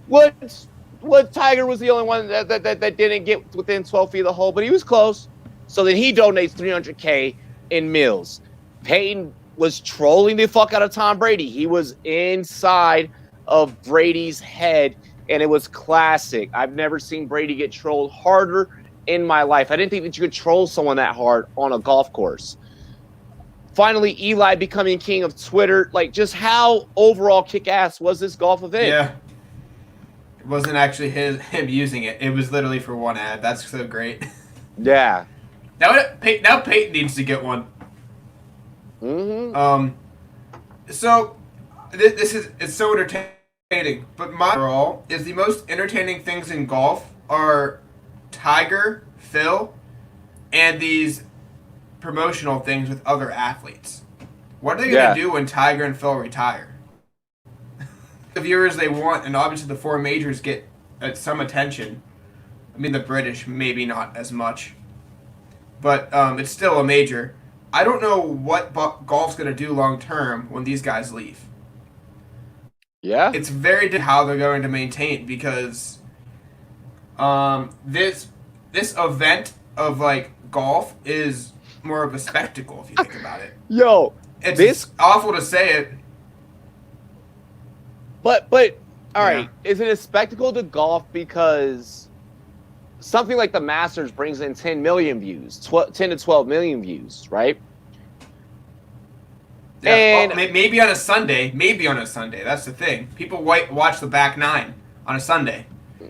What Tiger was the only one that didn't get within 12 feet of the hole, but he was close. So then he donates 300K in mills. Peyton was trolling the fuck out of Tom Brady. He was inside of Brady's head, and it was classic. I've never seen Brady get trolled harder in my life. I didn't think that you could troll someone that hard on a golf course. Finally, Eli becoming king of Twitter. Like, just how overall kick-ass was this golf event? Yeah. It wasn't actually him using it. It was literally for one ad. That's so great. Yeah. Now Peyton needs to get one. Mm-hmm. So it's so entertaining. But my overall is the most entertaining things in golf are Tiger, Phil, and these promotional things with other athletes. What are they going to do when Tiger and Phil retire? The viewers they want, and obviously the four majors get some attention. I mean, the British maybe not as much, but it's still a major. I don't know what golf's going to do long term when these guys leave. Yeah, it's very different how they're going to maintain, because this event of like golf is more of a spectacle if you think about it. Yo, it's awful to say it. But all right, is it a spectacle to golf because something like the Masters brings in 10 million views, 10 to 12 million views, right? Yeah, and maybe on a Sunday. Maybe on a Sunday. That's the thing. People watch the back nine on a Sunday.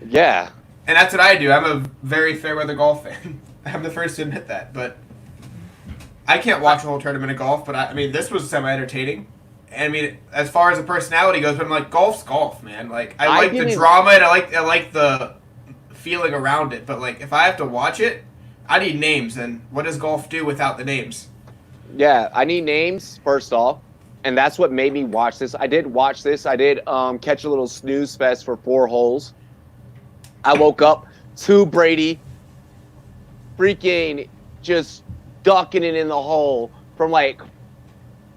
Yeah. And that's what I do. I'm a very fair weather golf fan. I'm the first to admit that. But I can't watch a whole tournament of golf. But I mean, this was semi-entertaining. And I mean, as far as the personality goes, but I'm like, golf's golf, man. Like, I like the drama and I like the feeling around it. But like, if I have to watch it, I need names. And what does golf do without the names? Yeah, I need names, first off, and that's what made me watch this. I did watch this. I did catch a little snooze fest for 4 holes. I woke up to Brady freaking just ducking it in the hole from like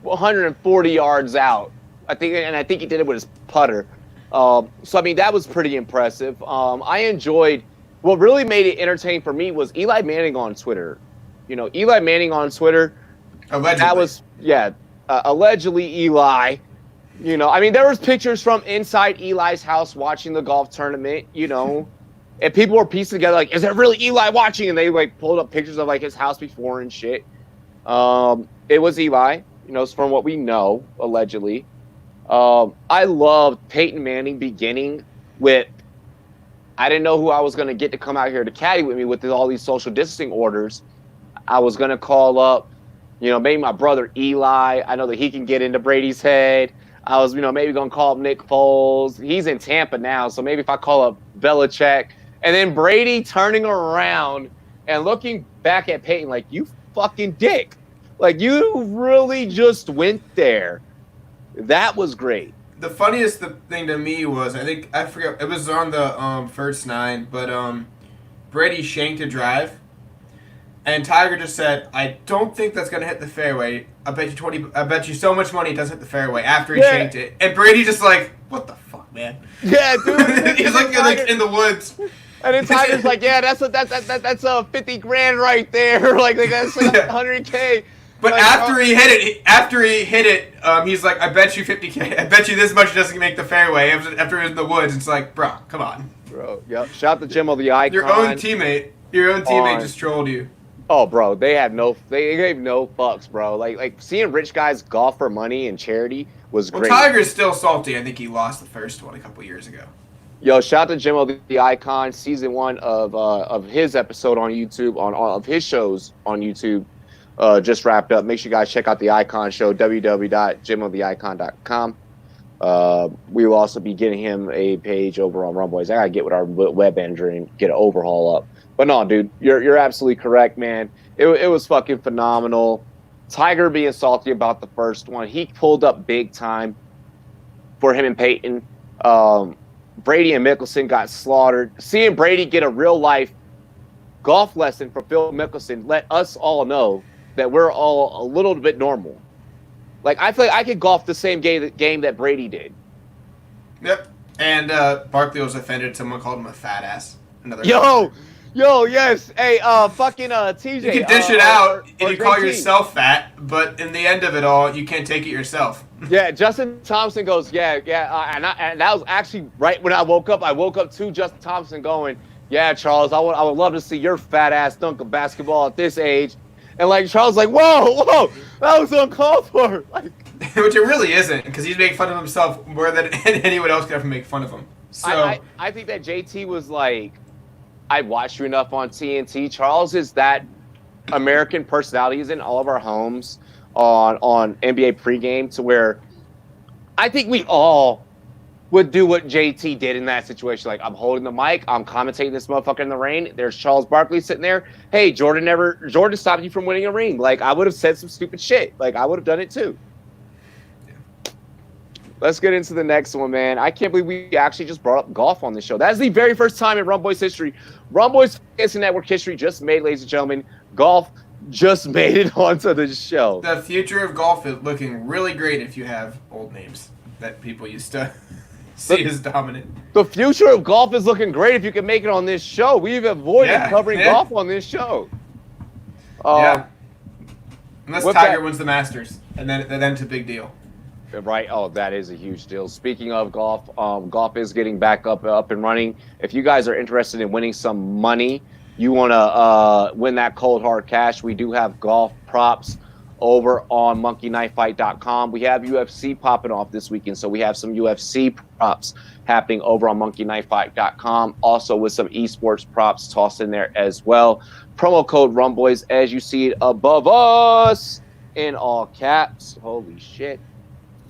140 yards out. I think he did it with his putter. So, I mean, that was pretty impressive. I enjoyed – what really made it entertaining for me was Eli Manning on Twitter. You know, Eli Manning on Twitter – allegedly. That was, allegedly Eli. You know, I mean, there was pictures from inside Eli's house watching the golf tournament, you know, and people were piecing together, like, is it really Eli watching? And they, like, pulled up pictures of, like, his house before and shit. It was Eli, you know, from what we know, allegedly. I loved Peyton Manning beginning with, I didn't know who I was going to get to come out here to caddy with me with all these social distancing orders. I was going to call up, you know, maybe my brother Eli. I know that he can get into Brady's head. I was, you know, maybe going to call up Nick Foles. He's in Tampa now, so maybe if I call up Belichick. And then Brady turning around and looking back at Peyton like, you fucking dick. Like, you really just went there. That was great. The funniest thing to me was, I forget, it was on the first 9, but Brady shanked a drive, and Tiger just said, "I don't think that's gonna hit the fairway. I bet you so much money it doesn't hit the fairway." After he shanked it, and Brady just like, "What the fuck, man?" Yeah, dude. He's like in the woods. And then Tiger's like, yeah, that's a 50 grand right there. like that's like 100K. But like, after he hit it, he's like, I bet you 50K. I bet you this much doesn't make the fairway. After he was in the woods, it's like, bro, come on. Bro, yep. Shout out to Jimmo the Icon. Your own teammate just trolled you. Oh, bro, they gave no fucks, bro. Like seeing rich guys golf for money and charity was great. Well, Tiger's still salty. I think he lost the first one a couple years ago. Yo, shout out to Jimmo the Icon. Season 1 of his episode on YouTube, on all of his shows on YouTube, just wrapped up. Make sure you guys check out the Icon show, www.jimmotheicon.com. We will also be getting him a page over on Rum Boys. I gotta get with our web manager and get an overhaul up. But no, dude, you're absolutely correct, man. It was fucking phenomenal. Tiger being salty about the first one, he pulled up big time for him and Peyton. Brady and Mickelson got slaughtered. Seeing Brady get a real life golf lesson from Phil Mickelson let us all know that we're all a little bit normal. Like, I feel like I could golf the same game that Brady did. Yep. And Barkley was offended. Someone called him a fat ass. Yo, yes. Hey, fucking TJ. You can dish it out and you call yourself fat, but in the end of it all, you can't take it yourself. Yeah, Justin Thompson goes, and that was actually right when I woke up. I woke up to Justin Thompson going, yeah, Charles, I would love to see your fat ass dunk a basketball at this age. And like Charles, like, whoa, that was uncalled for. Like, which it really isn't, because he's making fun of himself more than anyone else could ever make fun of him. So I think that JT was like, I watched you enough on TNT. Charles is that American personality. He's in all of our homes on NBA pregame to where I think we all would do what JT did in that situation. Like, I'm holding the mic, I'm commentating this motherfucker in the rain. There's Charles Barkley sitting there. Hey, Jordan stopped you from winning a ring. Like, I would have said some stupid shit. Like, I would have done it too. Let's get into the next one, man. I can't believe we actually just brought up golf on this show. That's the very first time in Rum Boys history. Rum Boys Fantasy Network history just made, ladies and gentlemen. Golf just made it onto the show. The future of golf is looking really great if you have old names that people used to see as dominant. The future of golf is looking great if you can make it on this show. We've avoided covering golf on this show. Unless Tiger wins the Masters, and then it's a big deal. Right. Oh, that is a huge deal. Speaking of golf, golf is getting back up and running. If you guys are interested in winning some money, you want to win that cold hard cash, we do have golf props over on monkeyknifefight.com. We have UFC popping off this weekend, so we have some UFC props happening over on monkeyknifefight.com, also with some esports props tossed in there as well. Promo code RUMBOYS as you see it above us in all caps. Holy shit.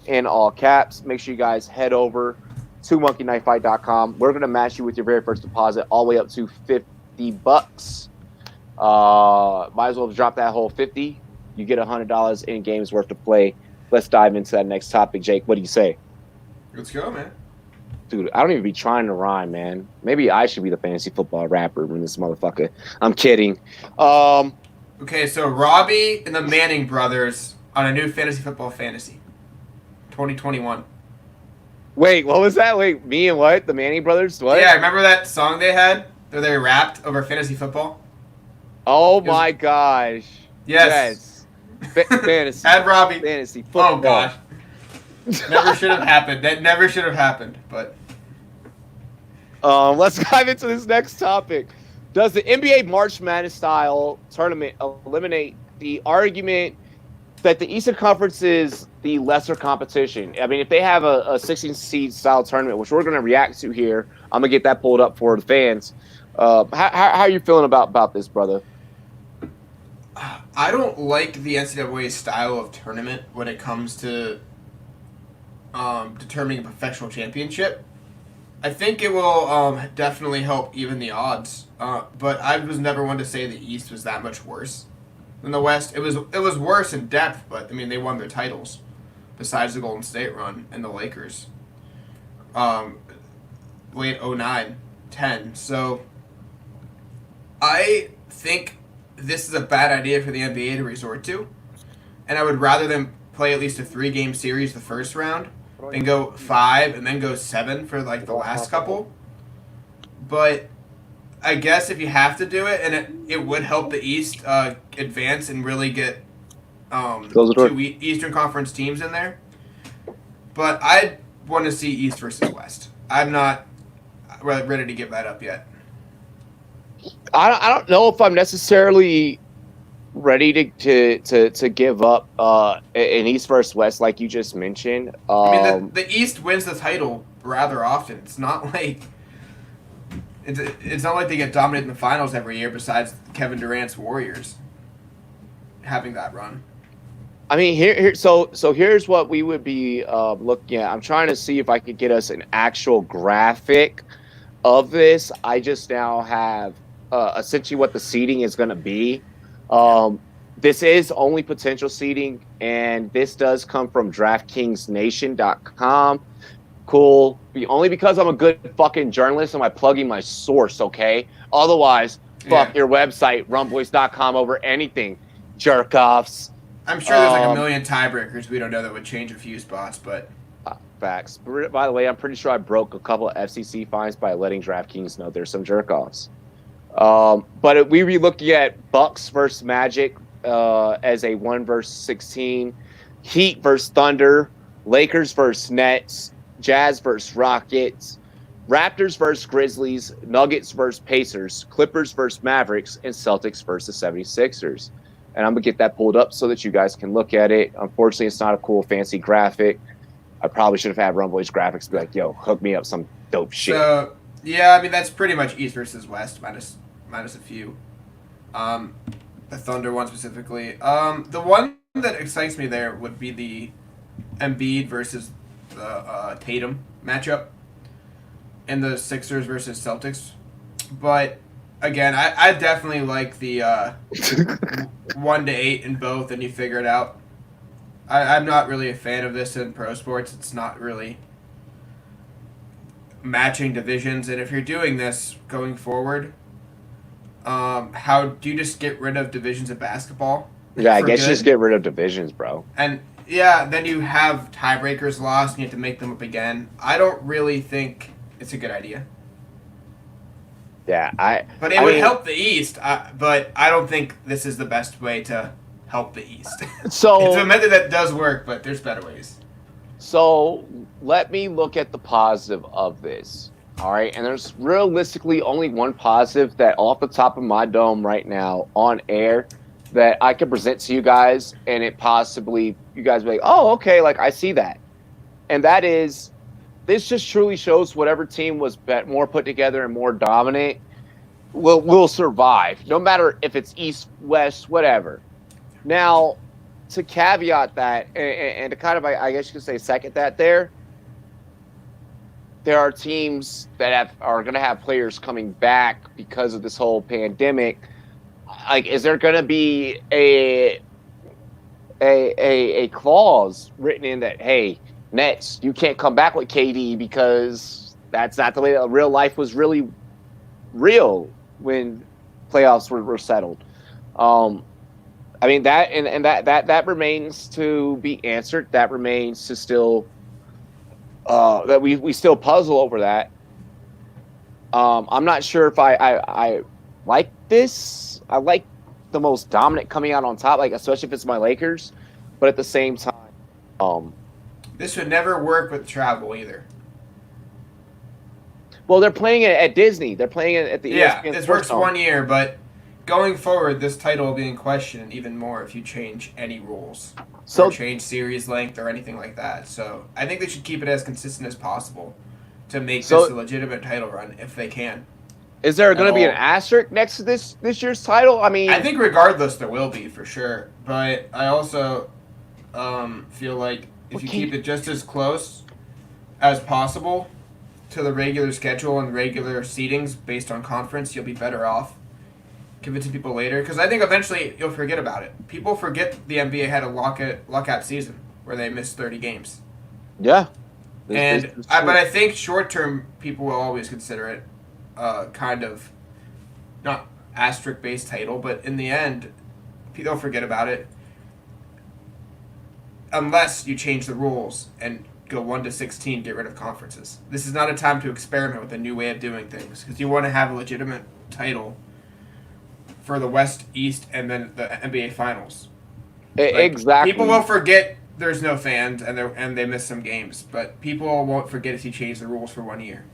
In all caps. Make sure you guys head over to monkeyknifefight.com. We're going to match you with your very first deposit all the way up to $50. Might as well drop that whole 50. You get $100 in games worth of play. Let's dive into that next topic. Jake, what do you say? Let's go, man. Dude, I don't even be trying to rhyme, man. Maybe I should be the fantasy football rapper in this motherfucker. I'm kidding. Okay, so Robbie and the Manning brothers on a new fantasy football fantasy. 2021. Wait, what was that? Wait, me and what? The Manning brothers? What? Yeah, remember that song they had where they rapped over fantasy football? Oh my gosh. Yes. Fantasy. Add Robbie. Fantasy football. Oh gosh. Never should have happened. That never should have happened, but let's dive into this next topic. Does the NBA March Madness style tournament eliminate the argument that the Eastern Conference is the lesser competition? I mean, if they have a 16 seed style tournament, which we're going to react to here, I'm going to get that pulled up for the fans. How are you feeling about this, brother? I don't like the NCAA style of tournament when it comes to determining a professional championship. I think it will definitely help even the odds. But I was never one to say the East was that much worse than the West. It was worse in depth, but I mean they won their titles. Besides the Golden State run and the Lakers, um, late 09, 10. So I think this is a bad idea for the NBA to resort to, and I would rather them play at least a 3-game series the first round than go 5 and then go 7 for like the last couple. But I guess if you have to do it, and it would help the East advance and really get two Eastern Conference teams in there. But I want to see East versus West. I'm not ready to give that up yet. I don't know if I'm necessarily ready to give up an East versus West like you just mentioned. I mean, the East wins the title rather often. It's not like they get dominated in the finals every year. Besides Kevin Durant's Warriors having that run. I mean, so here's what we would be looking at. I'm trying to see if I could get us an actual graphic of this. I just now have essentially what the seating is going to be. This is only potential seating, and this does come from DraftKingsNation.com. Cool. Only because I'm a good fucking journalist am I plugging my source, okay? Otherwise, fuck your website, rumboys.com over anything. Jerk-offs. I'm sure there's like a million tiebreakers we don't know that would change a few spots, but... Facts. By the way, I'm pretty sure I broke a couple of FCC fines by letting DraftKings know there's some jerk-offs. But we be looking at Bucks versus Magic as a 1 versus 16, Heat versus Thunder, Lakers versus Nets, Jazz versus Rockets, Raptors versus Grizzlies, Nuggets versus Pacers, Clippers versus Mavericks, and Celtics versus 76ers. And I'm going to get that pulled up so that you guys can look at it. Unfortunately, it's not a cool, fancy graphic. I probably should have had Rumboy's graphics be like, yo, hook me up some dope shit. So, yeah, I mean, that's pretty much East versus West, minus a few. The Thunder one specifically. The one that excites me there would be the Embiid versus the Tatum matchup and the Sixers versus Celtics. But again, I definitely like the 1-8 in both, and you figure it out. I'm not really a fan of this in pro sports. It's not really matching divisions, and if you're doing this going forward, how do you just get rid of divisions of basketball? Yeah, I guess just get rid of divisions, bro. And yeah, then you have tiebreakers lost, and you have to make them up again. I don't really think it's a good idea. Yeah, But it would help the East. But I don't think this is the best way to help the East. So it's a method that does work, but there's better ways. So let me look at the positive of this. All right, and there's realistically only one positive that off the top of my dome right now on air that I can present to you guys, and it possibly you guys be like, oh, okay, like I see that. And that is, this just truly shows whatever team was more put together and more dominant will survive, no matter if it's East, West, whatever. Now, to caveat that, and to kind of, I guess you could say, second that there are teams that are going to have players coming back because of this whole pandemic. Like, is there going to be a clause written in that, hey, Nets, you can't come back with KD because that's not the way that real life was really real when playoffs were settled. I mean, that and that remains to be answered. That remains to still that we still puzzle over that. I'm not sure if I like this. I like the most dominant coming out on top, like especially if it's my Lakers. But at the same time, this would never work with travel either. Well, they're playing it at Disney. They're playing it at the ESPN this Sports works 1 year, but going forward, this title will be in question even more if you change any rules. Or change series length or anything like that. So I think they should keep it as consistent as possible to make this a legitimate title run if they can. Is there going to be an asterisk next to this year's title? I mean, I think regardless there will be for sure. But I also feel like if you keep it just as close as possible, to the regular schedule and regular seedings based on conference, you'll be better off. Give it to people later, because I think eventually you'll forget about it. People forget the NBA had a lockout season where they missed 30 games. Yeah. But I think short term people will always consider it kind of not asterisk based title, but in the end, they'll forget about it unless you change the rules and go 1-16, get rid of conferences. This is not a time to experiment with a new way of doing things, because you want to have a legitimate title for the West, East, and then the NBA Finals. Exactly. People will forget there's no fans and they miss some games, but people won't forget if you change the rules for 1 year.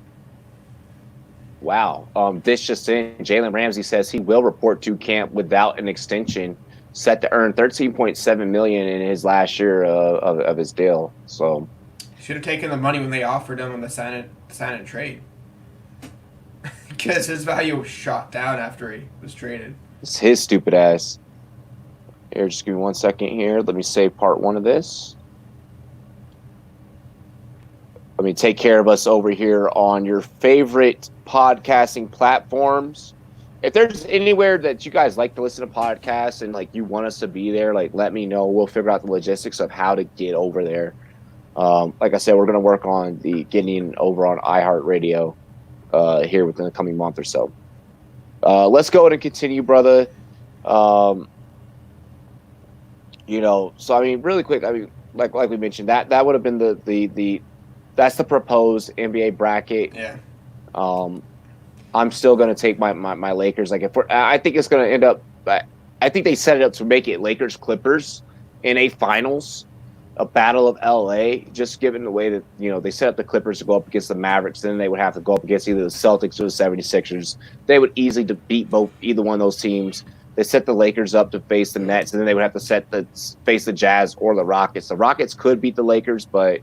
Wow. This just in, Jalen Ramsey says he will report to camp without an extension, set to earn $13.7 million in his last year of his deal. So should have taken the money when they offered him on the sign and trade, because his value was shot down after he was traded. It's his stupid ass. Here, just give me 1 second here. Let me save part one of this. Let me take care of us over here on your favorite podcasting platforms. If there's anywhere that you guys like to listen to podcasts and like you want us to be there, like let me know. We'll figure out the logistics of how to get over there. Like I said, we're going to work on the getting over on iHeartRadio here within the coming month or so. Let's go ahead and continue, brother. So I mean, really quick. I mean, like we mentioned, that would have been the that's the proposed NBA bracket. Yeah. I'm still going to take my Lakers. Like I think it's going to end up. I think they set it up to make it Lakers Clippers in a finals, a battle of LA. Just given the way that they set up the Clippers to go up against the Mavericks, then they would have to go up against either the Celtics or the 76ers. They would easily beat either one of those teams. They set the Lakers up to face the Nets, and then they would have to face the Jazz or the Rockets. The Rockets could beat the Lakers, but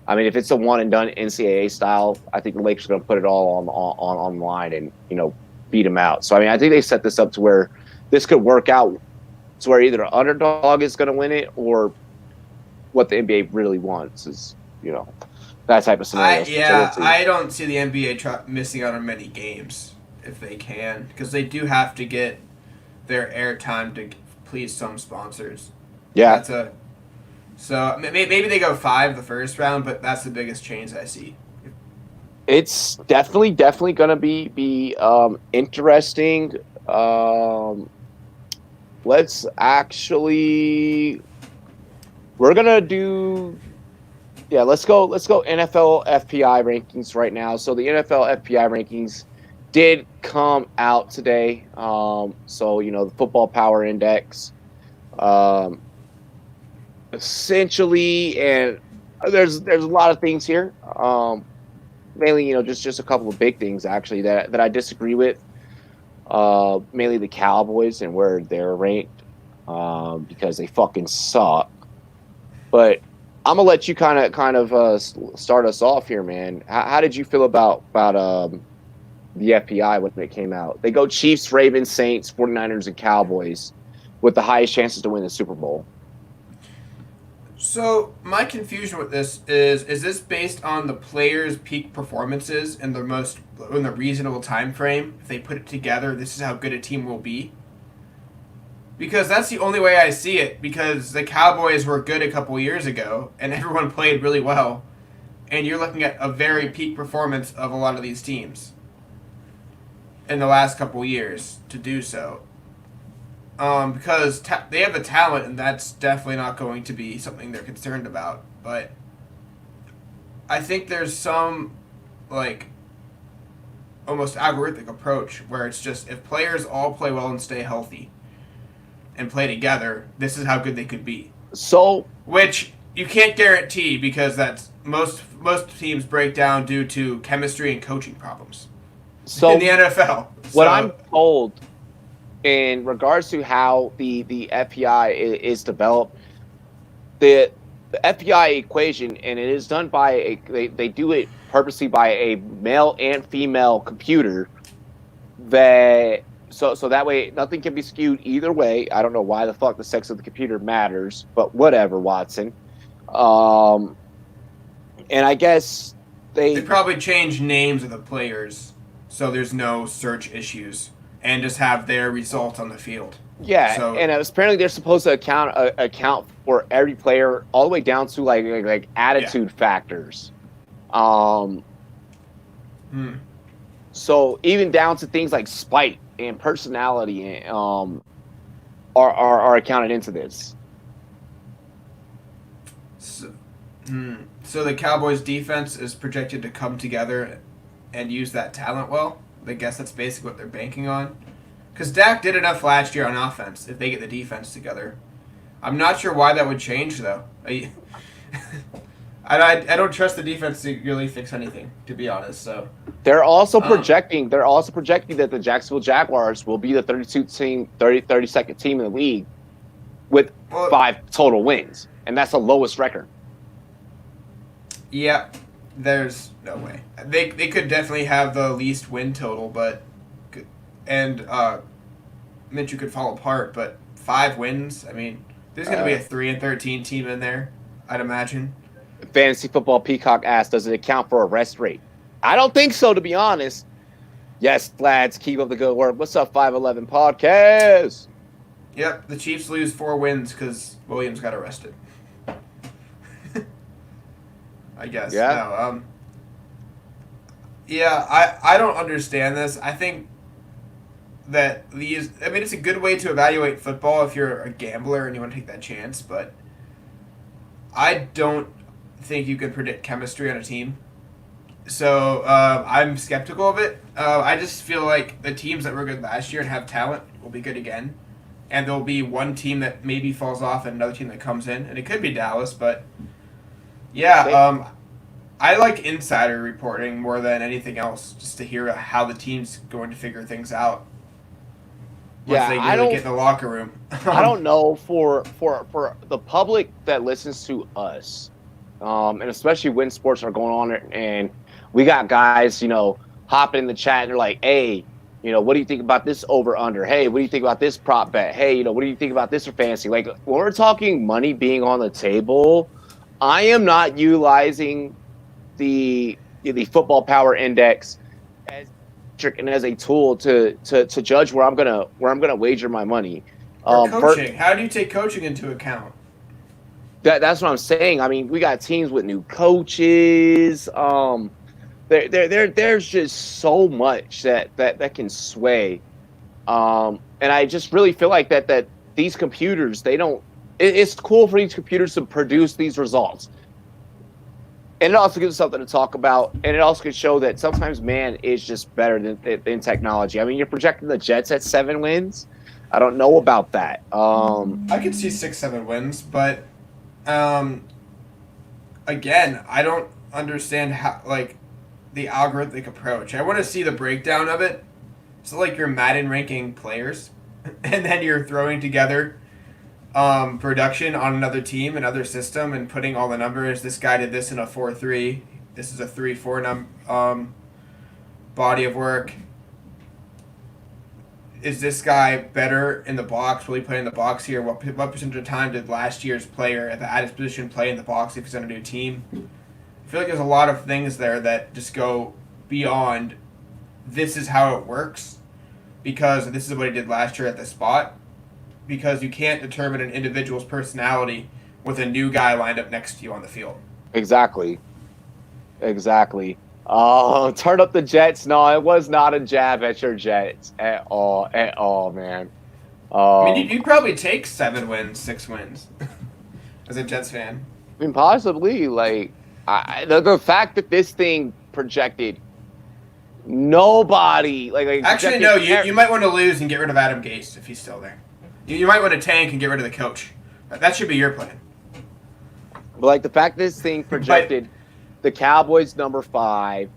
I mean, if it's a one and done NCAA style, I think the Lakers are going to put it all on line and beat them out. So I mean, I think they set this up to where this could work out to where either an underdog is going to win it or what the NBA really wants is that type of scenario. I don't see the NBA missing out on many games if they can, because they do have to get their airtime to please some sponsors. Yeah. So maybe they go 5 the first round, but that's the biggest change I see. It's definitely going to be interesting. Let's actually, we're gonna do. Yeah, let's go NFL FPI rankings right now. So the NFL FPI rankings did come out today. So the Football Power Index. Essentially, and there's a lot of things here. Mainly, just a couple of big things actually that I disagree with. Mainly the Cowboys and where they're ranked, because they fucking suck. But I'm gonna let you kind of start us off here, man. How did you feel about the FPI when it came out? They go Chiefs, Ravens, Saints, 49ers, and Cowboys with the highest chances to win the Super Bowl. So my confusion with this is this based on the players' peak performances in the reasonable time frame? If they put it together, this is how good a team will be. Because that's the only way I see it. Because the Cowboys were good a couple years ago, and everyone played really well, and you're looking at a very peak performance of a lot of these teams in the last couple years to do so. Because they have the talent, and that's definitely not going to be something they're concerned about. But I think there's some, almost algorithmic approach where it's just if players all play well and stay healthy and play together, this is how good they could be. So, which you can't guarantee, because that's most teams break down due to chemistry and coaching problems. So in the NFL, what I'm told, in regards to how the FPI is developed, the FPI equation, and it is done by they do it purposely by a male and female computer, that so that way nothing can be skewed either way. I don't know why the fuck the sex of the computer matters, but whatever, Watson. And I guess They probably change names of the players so there's no search issues and just have their results on the field. Yeah, So and apparently they're supposed to account for every player all the way down to like yeah. attitude factors. Um, Hmm. so even down to things like spite and personality, are accounted into this. So, so the Cowboys defense is projected to come together and use that talent well. I guess that's basically what they're banking on. Because Dak did enough last year on offense if they get the defense together. I'm not sure why that would change, though. I don't trust the defense to really fix anything, to be honest. So They're also projecting. They're also projecting that the Jacksonville Jaguars will be the 32nd team in the league with 5 total wins, and that's the lowest record. Yeah, there's no way. They could definitely have the least win total, but and Minshew could fall apart. But 5 wins. I mean, there's going to be a 3-13 team in there, I'd imagine. Fantasy Football Peacock asked, does it account for arrest rate? I don't think so, to be honest. Yes, lads, keep up the good work. What's up, 511 Podcast? Yep, the Chiefs lose 4 wins because Williams got arrested. I guess. Yeah. No, yeah, I don't understand this. I think that it's a good way to evaluate football if you're a gambler and you want to take that chance, but I don't think you can predict chemistry on a team. So I'm skeptical of it. I just feel like the teams that were good last year and have talent will be good again. And there'll be one team that maybe falls off and another team that comes in. And it could be Dallas, but yeah, I like insider reporting more than anything else, just to hear how the team's going to figure things out. Once they really get in the locker room. I don't know for the public that listens to us, and especially when sports are going on, and we got guys, hopping in the chat and they're like, hey, what do you think about this over under? Hey, what do you think about this prop bet? Hey, what do you think about this for fantasy? Like, when we're talking money being on the table, I am not utilizing the football power index as and as a tool to judge where I'm gonna wager my money. Coaching. How do you take coaching into account? That's what I'm saying. I mean, we got teams with new coaches. There's just so much that can sway. And I just really feel like that these computers, they don't. It's cool for these computers to produce these results. And it also gives us something to talk about, and it also can show that sometimes man is just better than technology. I mean, you're projecting the Jets at 7 wins. I don't know about that. I could see 6-7 wins, but again, I don't understand how the algorithmic approach. I want to see the breakdown of it. So you're Madden ranking players, and then you're throwing together production on another team, another system, and putting all the numbers. This guy did this in a 4-3. This is a 3-4 body of work. Is this guy better in the box? Will he play in the box here? What percentage of time did last year's player at his position play in the box if he's on a new team? I feel like there's a lot of things there that just go beyond this is how it works because this is what he did last year at the spot. Because you can't determine an individual's personality with a new guy lined up next to you on the field. Exactly. Turn up the Jets. No, it was not a jab at your Jets at all, man. I mean, you'd probably take 7 wins, 6 wins as a Jets fan. I mean, possibly. The fact that this thing projected nobody. Actually, no, you might want to lose and get rid of Adam Gase if he's still there. You might want to tank and get rid of the coach. That should be your plan. But the fact this thing projected the Cowboys number 5,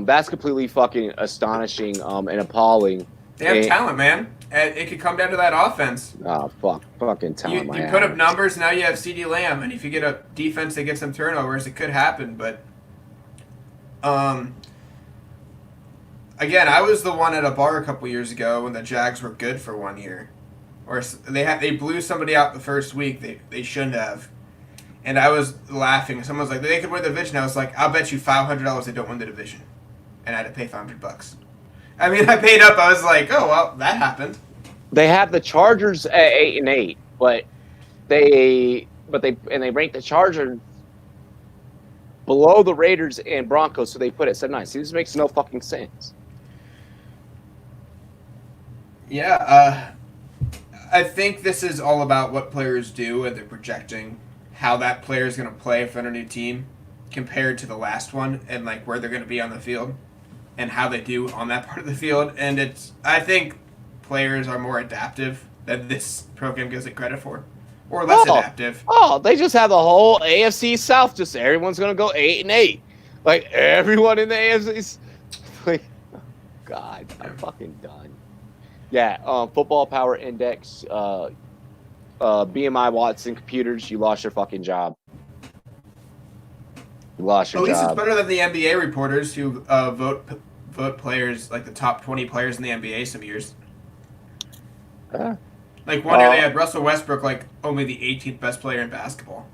that's completely fucking astonishing and appalling. They have talent, man. And it could come down to that offense. Oh, fucking talent. You put up numbers, now you have CeeDee Lamb, and if you get a defense that gets some turnovers, it could happen. But again, I was the one at a bar a couple years ago when the Jags were good for 1 year. Or they blew somebody out the first week they shouldn't have, And I was laughing. Someone was like, they could win the division. I was like, I'll bet you $500 they don't win the division. And I had to pay $500. I mean, I paid up. I was like, oh, well, that happened. They have the Chargers at 8-8, but they rank the Chargers below the Raiders and Broncos, so they put it at 7-9. See, this makes no fucking sense. Yeah, I think this is all about what players do, and they're projecting how that player is going to play for their new team compared to the last one, and like where they're going to be on the field and how they do on that part of the field. And I think players are more adaptive than this program gives it credit for, or less adaptive. Oh, they just have the whole AFC South. Just everyone's going to go 8-8. Like everyone in the AFC. Like, God, I'm fucking done. Yeah, Football Power Index, BMI Watson computers, you lost your fucking job. You lost your job. At least it's better than the NBA reporters who vote players, like the top 20 players in the NBA some years. Like one year they had Russell Westbrook like only the 18th best player in basketball.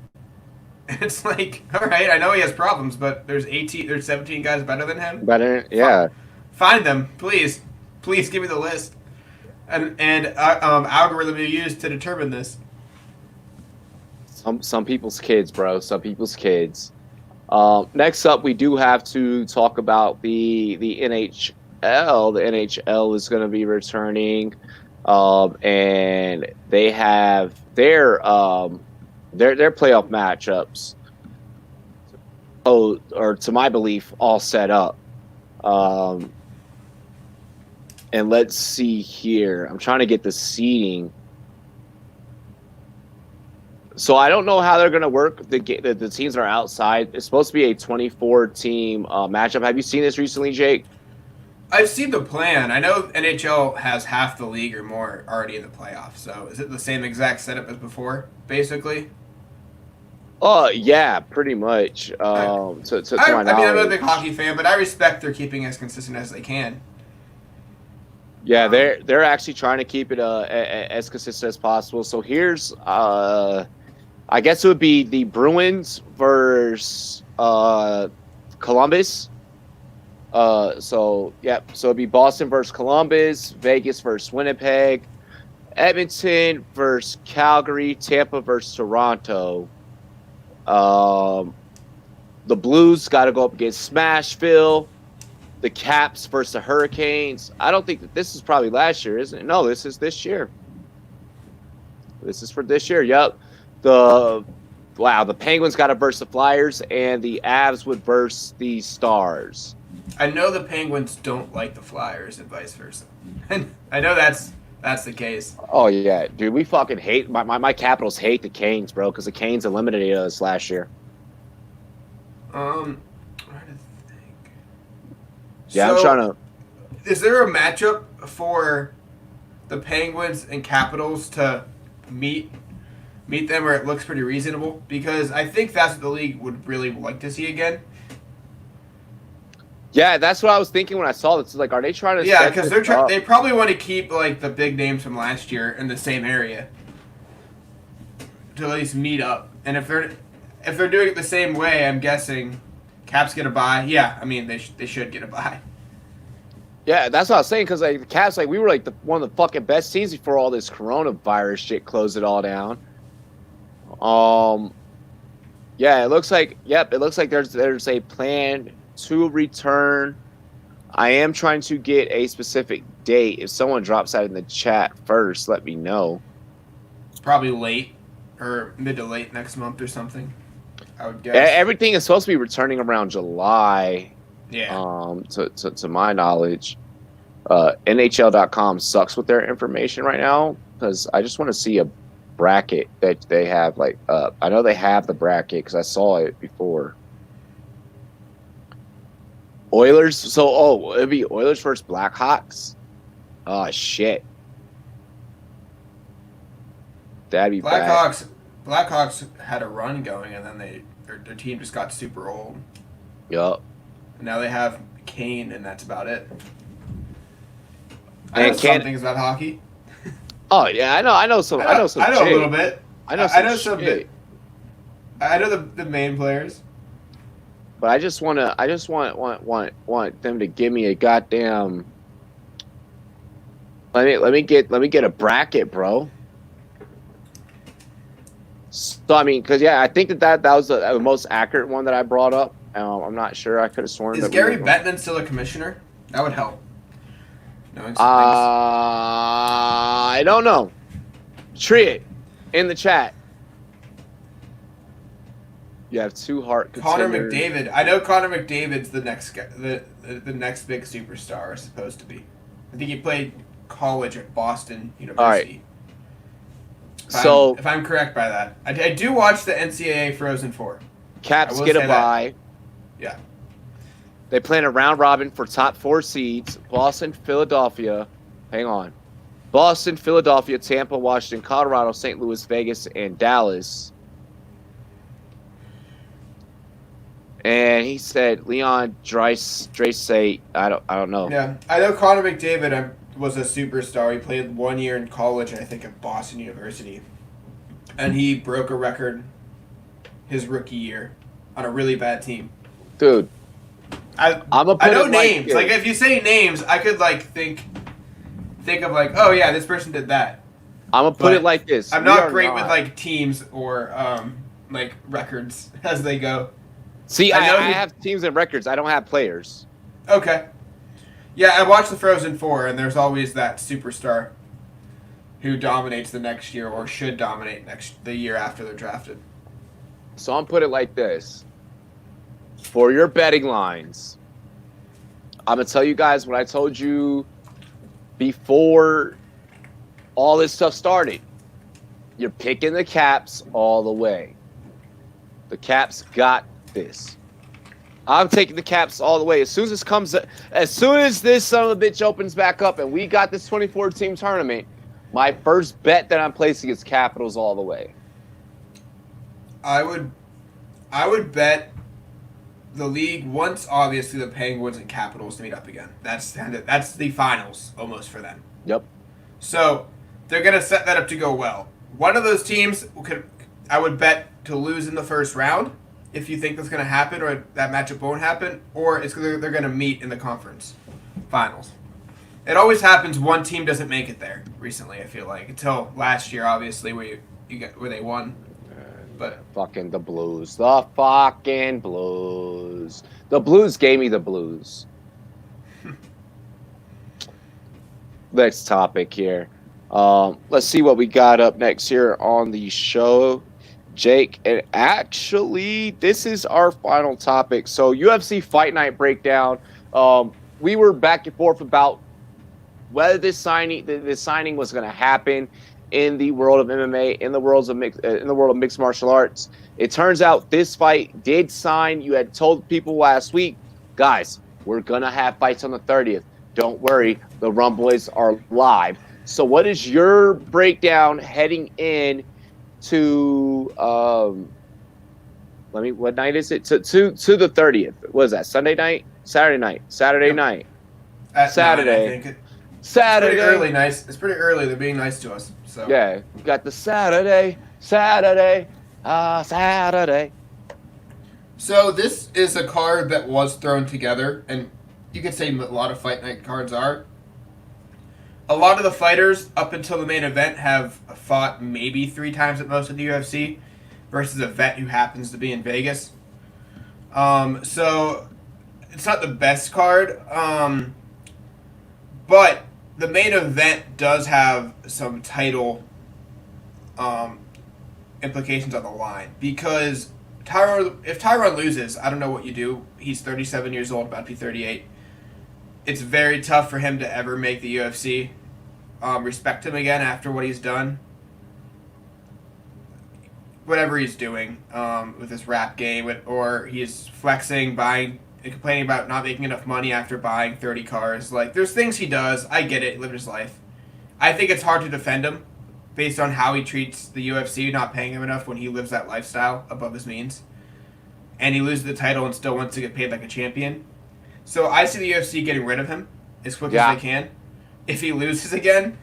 And it's like, all right, I know he has problems, but there's 17 guys better than him. Better, yeah. Find them, please. Please give me the list. And algorithm you use to determine this. Some people's kids, bro. Some people's kids. Next up, we do have to talk about the NHL. The NHL is going to be returning, and they have their playoff matchups. Or to my belief, all set up. And let's see here. I'm trying to get the seeding. So I don't know how they're going to work. The teams that are outside. It's supposed to be a 24-team matchup. Have you seen this recently, Jake? I've seen the plan. I know NHL has half the league or more already in the playoffs. So is it the same exact setup as before, basically? Yeah, pretty much. To my knowledge. I'm not a big hockey fan, but I respect they're keeping as consistent as they can. Yeah, they're actually trying to keep it as consistent as possible. So here's, I guess it would be the Bruins versus Columbus. So it'd be Boston versus Columbus, Vegas versus Winnipeg, Edmonton versus Calgary, Tampa versus Toronto. The Blues got to go up against Smashville. The Caps versus the Hurricanes. I don't think that this is probably last year, isn't it? No, this is this year. This is for this year. Yep. The Penguins got to versus the Flyers, and the Avs would versus the Stars. I know the Penguins don't like the Flyers and vice versa. I know that's the case. Oh yeah, dude, we fucking hate my Capitals hate the Canes, bro, because the Canes eliminated us last year. Yeah, so, I'm trying to. Is there a matchup for the Penguins and Capitals to meet them where it looks pretty reasonable? Because I think that's what the league would really like to see again. Yeah, that's what I was thinking when I saw this. Like, are they trying to? Yeah, because they probably want to keep like the big names from last year in the same area to at least meet up. And if they're doing it the same way, I'm guessing. Caps get a bye. Yeah, I mean they should get a bye. Yeah, that's what I was saying because like the Caps, like we were like one of the fucking best teams before all this coronavirus shit closed it all down. Yeah, it looks like there's a plan to return. I am trying to get a specific date. If someone drops that in the chat first, let me know. It's probably late or mid to late next month or something. I would guess. Everything is supposed to be returning around July. Yeah. To my knowledge, NHL.com sucks with their information right now because I just want to see a bracket that they have. Like, I know they have the bracket because I saw it before. Oilers. So, it'd be Oilers versus Blackhawks. Oh shit. That'd be Blackhawks. Blackhawks had a run going, and then their team just got super old. Yup. And now they have Kane, and that's about it. I know some things about hockey. Oh yeah, I know some. I know some. I know a little bit. I know some. I know the main players. But I just want them to give me a goddamn. Let me get a bracket, bro. So I mean, because yeah, I think that was the most accurate one that I brought up. I'm not sure. I could have sworn Is that we were Gary going. Bettman still a commissioner? That would help. Knowing some things. I don't know. Tree it in the chat. You have two heart Connor contenders. McDavid. I know Connor McDavid's the next guy, the next big superstar is supposed to be. I think he played college at Boston University. So If I'm correct by that, I do watch the NCAA Frozen Four. Caps get a bye. Yeah. They play in a round robin for top 4 seeds. Boston, Philadelphia. Hang on. Boston, Philadelphia, Tampa, Washington, Colorado, St. Louis, Vegas, and Dallas. And he said Leon Draisaitl. I don't know. Yeah, I know Connor McDavid was a superstar. He played 1 year in college, I think, at Boston University, and he broke a record his rookie year on a really bad team. Dude, I know names. Like if you say names, I could like think of like, oh yeah, this person did that. I'm gonna put it like this. I'm not great with like teams or like records as they go. See, I have teams and records. I don't have players. Okay. Yeah, I watched the Frozen Four, and there's always that superstar who dominates the next year or should dominate the year after they're drafted. So I'm put it like this. For your betting lines, I'm gonna tell you guys what I told you before all this stuff started. You're picking the Caps all the way. The Caps got this. I'm taking the Caps all the way. As soon as this son of a bitch opens back up and we got this 24-team tournament, my first bet that I'm placing is Capitals all the way. I would bet the league wants obviously the Penguins and Capitals to meet up again. That's the finals almost for them. Yep. So they're gonna set that up to go well. One of those teams I would bet to lose in the first round. If you think that's going to happen or that matchup won't happen, or they're going to meet in the conference finals. It always happens one team doesn't make it there recently, I feel like. Until last year, obviously, where they won. But fucking the Blues. The fucking Blues. The Blues gave me the blues. Next topic here. Let's see what we got up next here on the show. Jake, and actually, this is our final topic. So, UFC Fight Night breakdown. We were back and forth about whether this signing was going to happen in the world of MMA, in the world of mixed martial arts. It turns out this fight did sign. You had told people last week, guys, we're gonna have fights on the 30th. Don't worry, the Rum Boys are live. So, what is your breakdown heading in? To what night is it? To the 30th. What is that? Sunday night? Saturday night. Saturday night. Saturday. 9, I think. Saturday. It's pretty early. Nice. It's pretty early. They're being nice to us. So yeah, you got the Saturday. So this is a card that was thrown together, and you could say a lot of fight night cards are. A lot of the fighters up until the main event have fought maybe 3 times at most at the UFC versus a vet who happens to be in Vegas. So it's not the best card, but the main event does have some title implications on the line because if Tyron loses, I don't know what you do. He's 37 years old, about to be 38. It's very tough for him to ever make the UFC respect him again after what he's done. Whatever he's doing with his rap game, or he's flexing, buying, complaining about not making enough money after buying 30 cars. Like, there's things he does. I get it. He lived his life. I think it's hard to defend him based on how he treats the UFC, not paying him enough when he lives that lifestyle above his means. And he loses the title and still wants to get paid like a champion. So I see the UFC getting rid of him as quick as they can. If he loses again,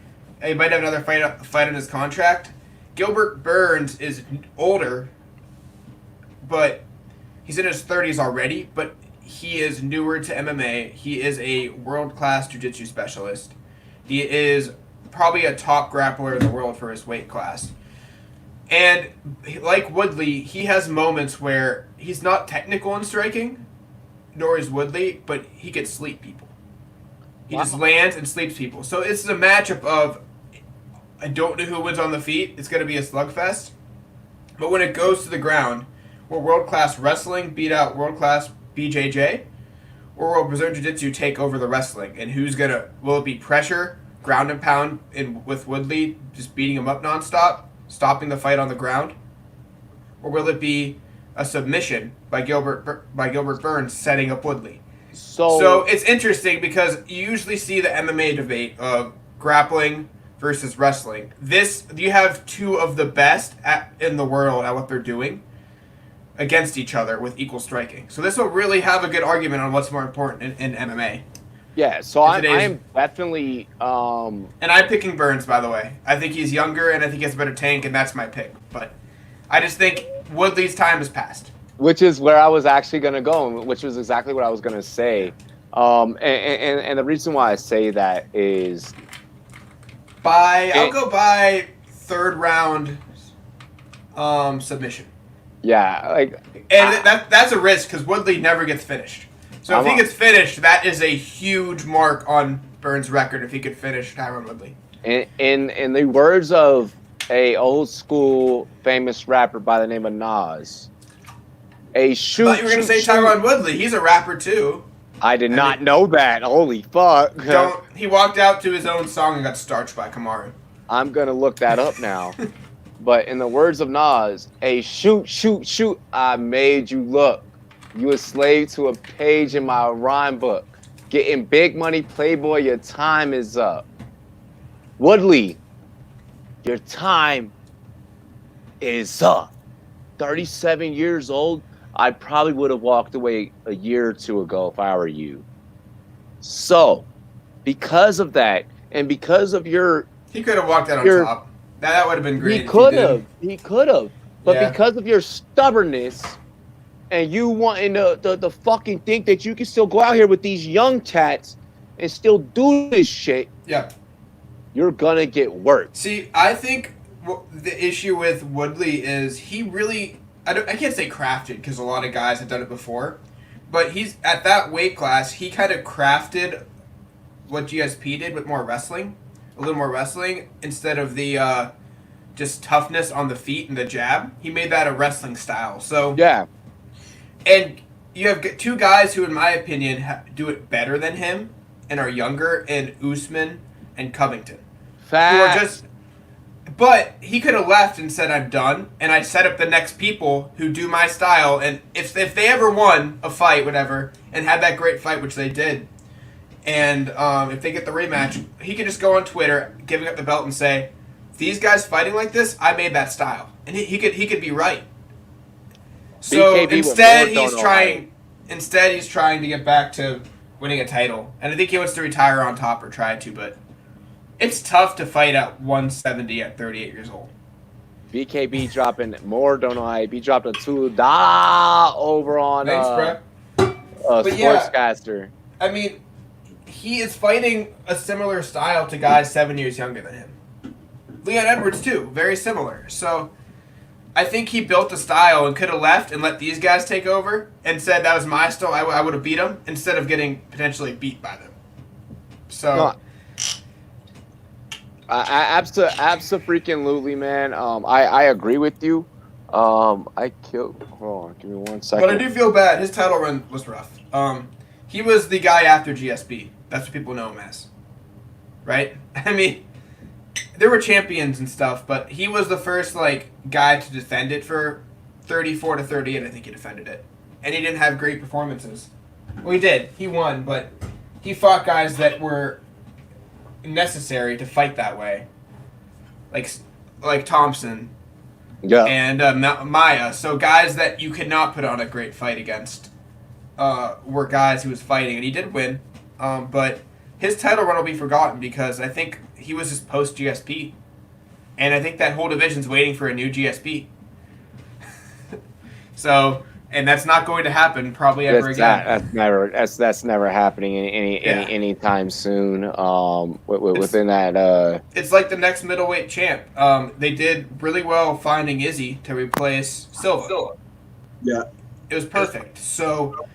he might have another fight on his contract. Gilbert Burns is older but he's in his 30s already, but he is newer to MMA. He is a world-class jiu-jitsu specialist. He is probably a top grappler in the world for his weight class. And like Woodley, he has moments where he's not technical in striking, nor is Woodley, but he can sleep people. He just lands and sleeps people. So it's a matchup of, I don't know who wins on the feet. It's going to be a slugfest. But when it goes to the ground, will world-class wrestling beat out world-class BJJ? Or will Brazilian Jiu-Jitsu take over the wrestling? And will it be pressure, ground and pound with Woodley, just beating him up nonstop, stopping the fight on the ground? Or will it be a submission by Gilbert Burns setting up Woodley? So it's interesting because you usually see the MMA debate of grappling versus wrestling. You have two of the best in the world at what they're doing against each other with equal striking. So this will really have a good argument on what's more important in MMA. Yeah, so I'm definitely... And I'm picking Burns, by the way. I think he's younger, and I think he has a better tank, and that's my pick. But I just think Woodley's time has passed. Which is where I was actually going to go, which was exactly what I was going to say. And the reason why I say that is... I'll go by third round submission. Yeah. That's a risk because Woodley never gets finished. So if he gets finished, that is a huge mark on Burns' record if he could finish Tyron Woodley. In the words of a old school famous rapper by the name of Nas, I thought you were going to say Tyron Woodley. He's a rapper too. I did not know that. Holy fuck. He walked out to his own song and got starched by Kamaru. I'm going to look that up now. But in the words of Nas, a shoot, I made you look. You a slave to a page in my rhyme book. Getting big money, playboy, your time is up. Woodley, your time is up. 37 years old. I probably would have walked away a year or two ago if I were you. So, because of that, and because of your... He could have walked out on top. That would have been great. He could have. But because of your stubbornness and you wanting to fucking think that you can still go out here with these young cats and still do this shit, you're gonna get worked. See, I think the issue with Woodley is he really... I can't say crafted because a lot of guys have done it before, but he's at that weight class. He kind of crafted what GSP did with more wrestling, a little more wrestling instead of the just toughness on the feet and the jab. He made that a wrestling style. So yeah, and you have two guys who, in my opinion, do it better than him and are younger, in Usman and Covington. Fack. But he could have left and said, I'm done, and I set up the next people who do my style, and if they ever won a fight, whatever, and had that great fight, which they did, and if they get the rematch, he could just go on Twitter, giving up the belt, and say, these guys fighting like this, I made that style. And he could be right. So instead he's trying to get back to winning a title. And I think he wants to retire on top, or try to, but it's tough to fight at 170 at 38 years old. BKB dropping more, don't know how. He dropped a $2 over on Sportscaster. Yeah, I mean, he is fighting a similar style to guys 7 years younger than him. Leon Edwards too, very similar. So I think he built a style and could have left and let these guys take over and said that was my style. I would have beat them instead of getting potentially beat by them. So. No. Absolutely, man. I agree with you. Hold on, give me 1 second. But I do feel bad. His title run was rough. He was the guy after GSP. That's what people know him as, right? I mean, there were champions and stuff, but he was the first guy to defend it for 34 to 38. I think he defended it, and he didn't have great performances. Well, he did. He won, but he fought guys that were necessary to fight that way, like Thompson, and Maya. So guys that you could not put on a great fight against were guys he was fighting, and he did win. But his title run will be forgotten because I think he was just post GSP, and I think that whole division's waiting for a new GSP. So, and that's not going to happen probably ever again. That's never happening Yeah. anytime soon. It's Within that it's like the next middleweight champ. They did really well finding Izzy to replace Silva. Yeah. It was perfect. So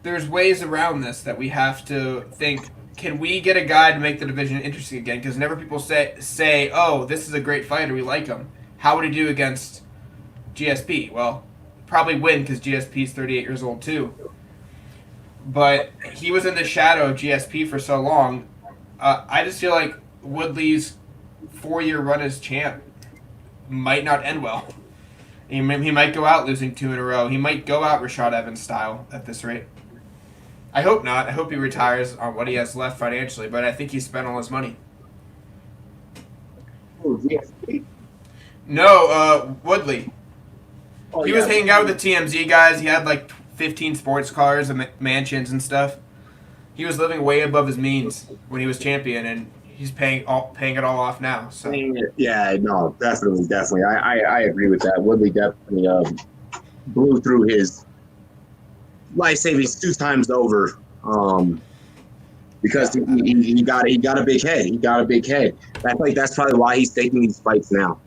there's ways around this that we have to think. Can we get a guy to make the division interesting again? Because whenever people say, oh, this is a great fighter, we like him. How would he do against GSP? Well, probably win because GSP is 38 years old too. But he was in the shadow of GSP for so long. I just feel like Woodley's 4-year run as champ might not end well. He might go out losing 2 in a row. He might go out Rashad Evans style at this rate. I hope not. I hope he retires on what he has left financially, but I think he spent all his money. Oh, GSP. No, Woodley. Oh, He was hanging out with the TMZ guys. He had like 15 sports cars and mansions and stuff. He was living way above his means when he was champion, and he's paying it all off now. So Yeah, no, definitely. I agree with that. Woodley definitely blew through his life savings 2 times over. Because he got a big head. He got a big head. I think that's probably why he's taking these fights now.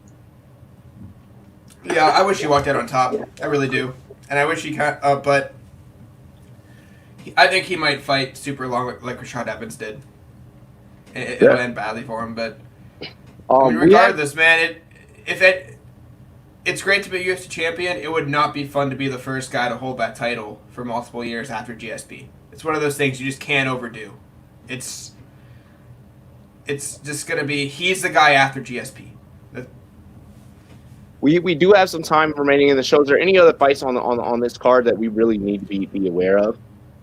yeah, I wish he walked out on top. I really do, and I wish he but I think he might fight super long like Rashad Evans did. It'll end badly for him, but regardless, man, it's great to be a UFC champion. It would not be fun to be the first guy to hold that title for multiple years after GSP. It's one of those things you just can't overdo. It's just gonna be he's the guy after GSP. we do have some time remaining in the show. Is there any other fights on this card that we really need to be aware of?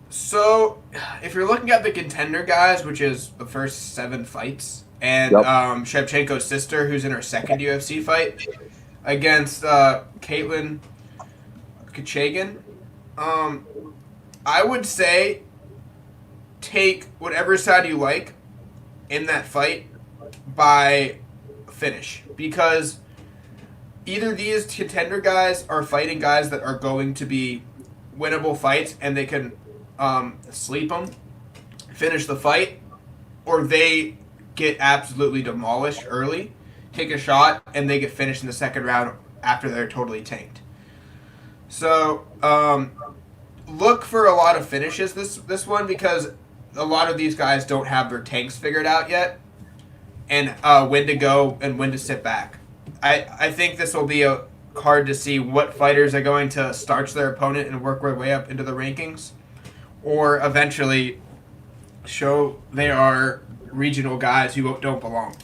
So, if you're looking at the contender guys, which is the first 7 fights, and Shevchenko's sister, who's in her second UFC fight against Caitlin Kachagan, I would say take whatever side you like in that fight by finish, because either these contender guys are fighting guys that are going to be winnable fights and they can sleep them, finish the fight, or they get absolutely demolished early, take a shot, and they get finished in the second round after they're totally tanked. So look for a lot of finishes this one, because a lot of these guys don't have their tanks figured out yet, and when to go and when to sit back. I think this will be a card to see what fighters are going to starch their opponent and work their way up into the rankings, or eventually show they are regional guys who don't belong.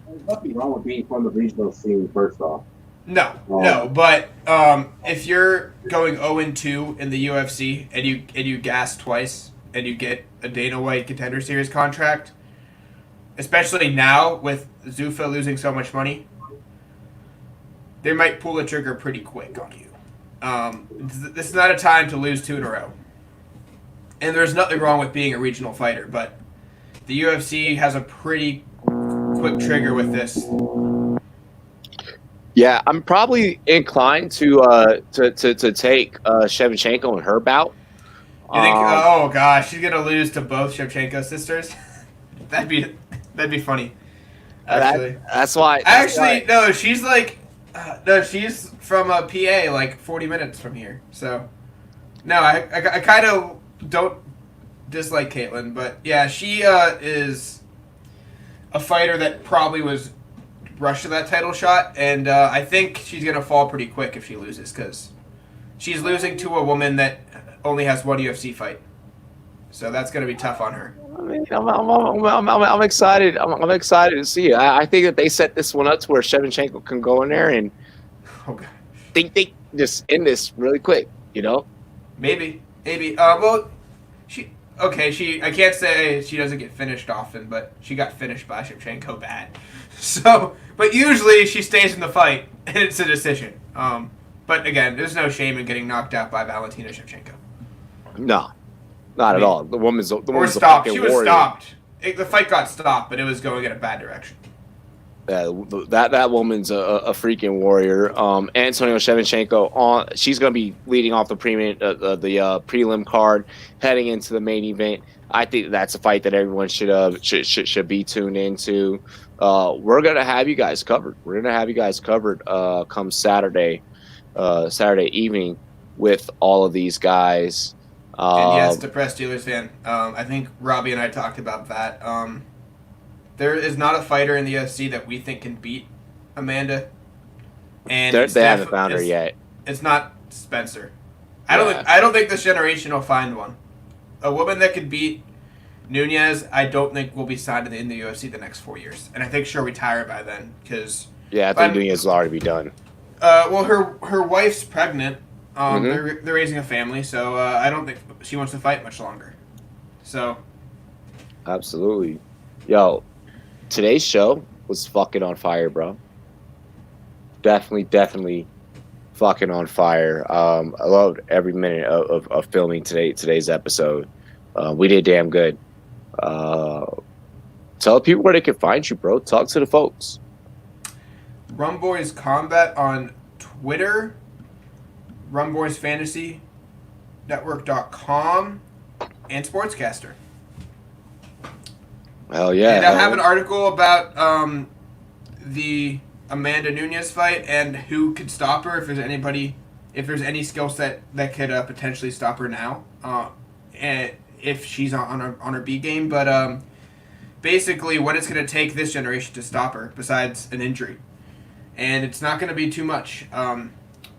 There's nothing wrong with being from the regional scene, first off. No, but if you're going 0-2 in the UFC and you gas twice and you get a Dana White Contender Series contract, especially now with Zuffa losing so much money, they might pull the trigger pretty quick on you. This is not a time to lose 2 in a row. And there's nothing wrong with being a regional fighter, but the UFC has a pretty quick trigger with this. Yeah, I'm probably inclined to take Shevchenko in her bout. You think? Oh gosh, she's gonna lose to both Shevchenko sisters. that'd be funny. Actually, that's why. No, she's like, no, she's from a PA, like 40 minutes from here. So, no, I kind of don't dislike Caitlin, but yeah, she is a fighter that probably was rushed to that title shot, and I think she's gonna fall pretty quick if she loses, because she's losing to a woman that only has 1 UFC fight, so that's gonna be tough on her. I mean, I'm excited. I'm excited to see it. I think that they set this one up to where Shevchenko can go in there and think they just end this really quick. You know? Maybe. Well, I can't say she doesn't get finished often, but she got finished by Shevchenko bad. So, but usually she stays in the fight and it's a decision. But again, there's no shame in getting knocked out by Valentina Shevchenko. No, not at all. The woman's stopped. She was stopped. The fight got stopped, but it was going in a bad direction. That woman's a freaking warrior. Antonio Shevchenko she's going to be leading off the prelim card, heading into the main event. I think that's a fight that everyone should be tuned into. We're gonna have you guys covered. Come Saturday evening with all of these guys. And yes, depressed Steelers fan. I think Robbie and I talked about that. There is not a fighter in the UFC that we think can beat Amanda. And they haven't found her yet. It's not Spencer. I don't think this generation will find one. A woman that could beat Nunez, I don't think will be signed in the UFC the next 4 years. And I think she'll retire by then. I think Nunez will already be done. Well, her wife's pregnant. They're raising a family, so I don't think she wants to fight much longer. So, absolutely, yo, today's show was fucking on fire, bro. Definitely, fucking on fire. I loved every minute of filming today's episode. We did damn good. Tell people where they can find you, bro. Talk to the folks. Rum Boys Combat on Twitter. RumBoysFantasyNetwork.com and Sportscaster. Hell yeah. And I have an article about the Amanda Nunez fight and who could stop her, if there's any skill set that could potentially stop her now, and if she's on her B game. But basically what it's going to take this generation to stop her besides an injury. And it's not going to be too much.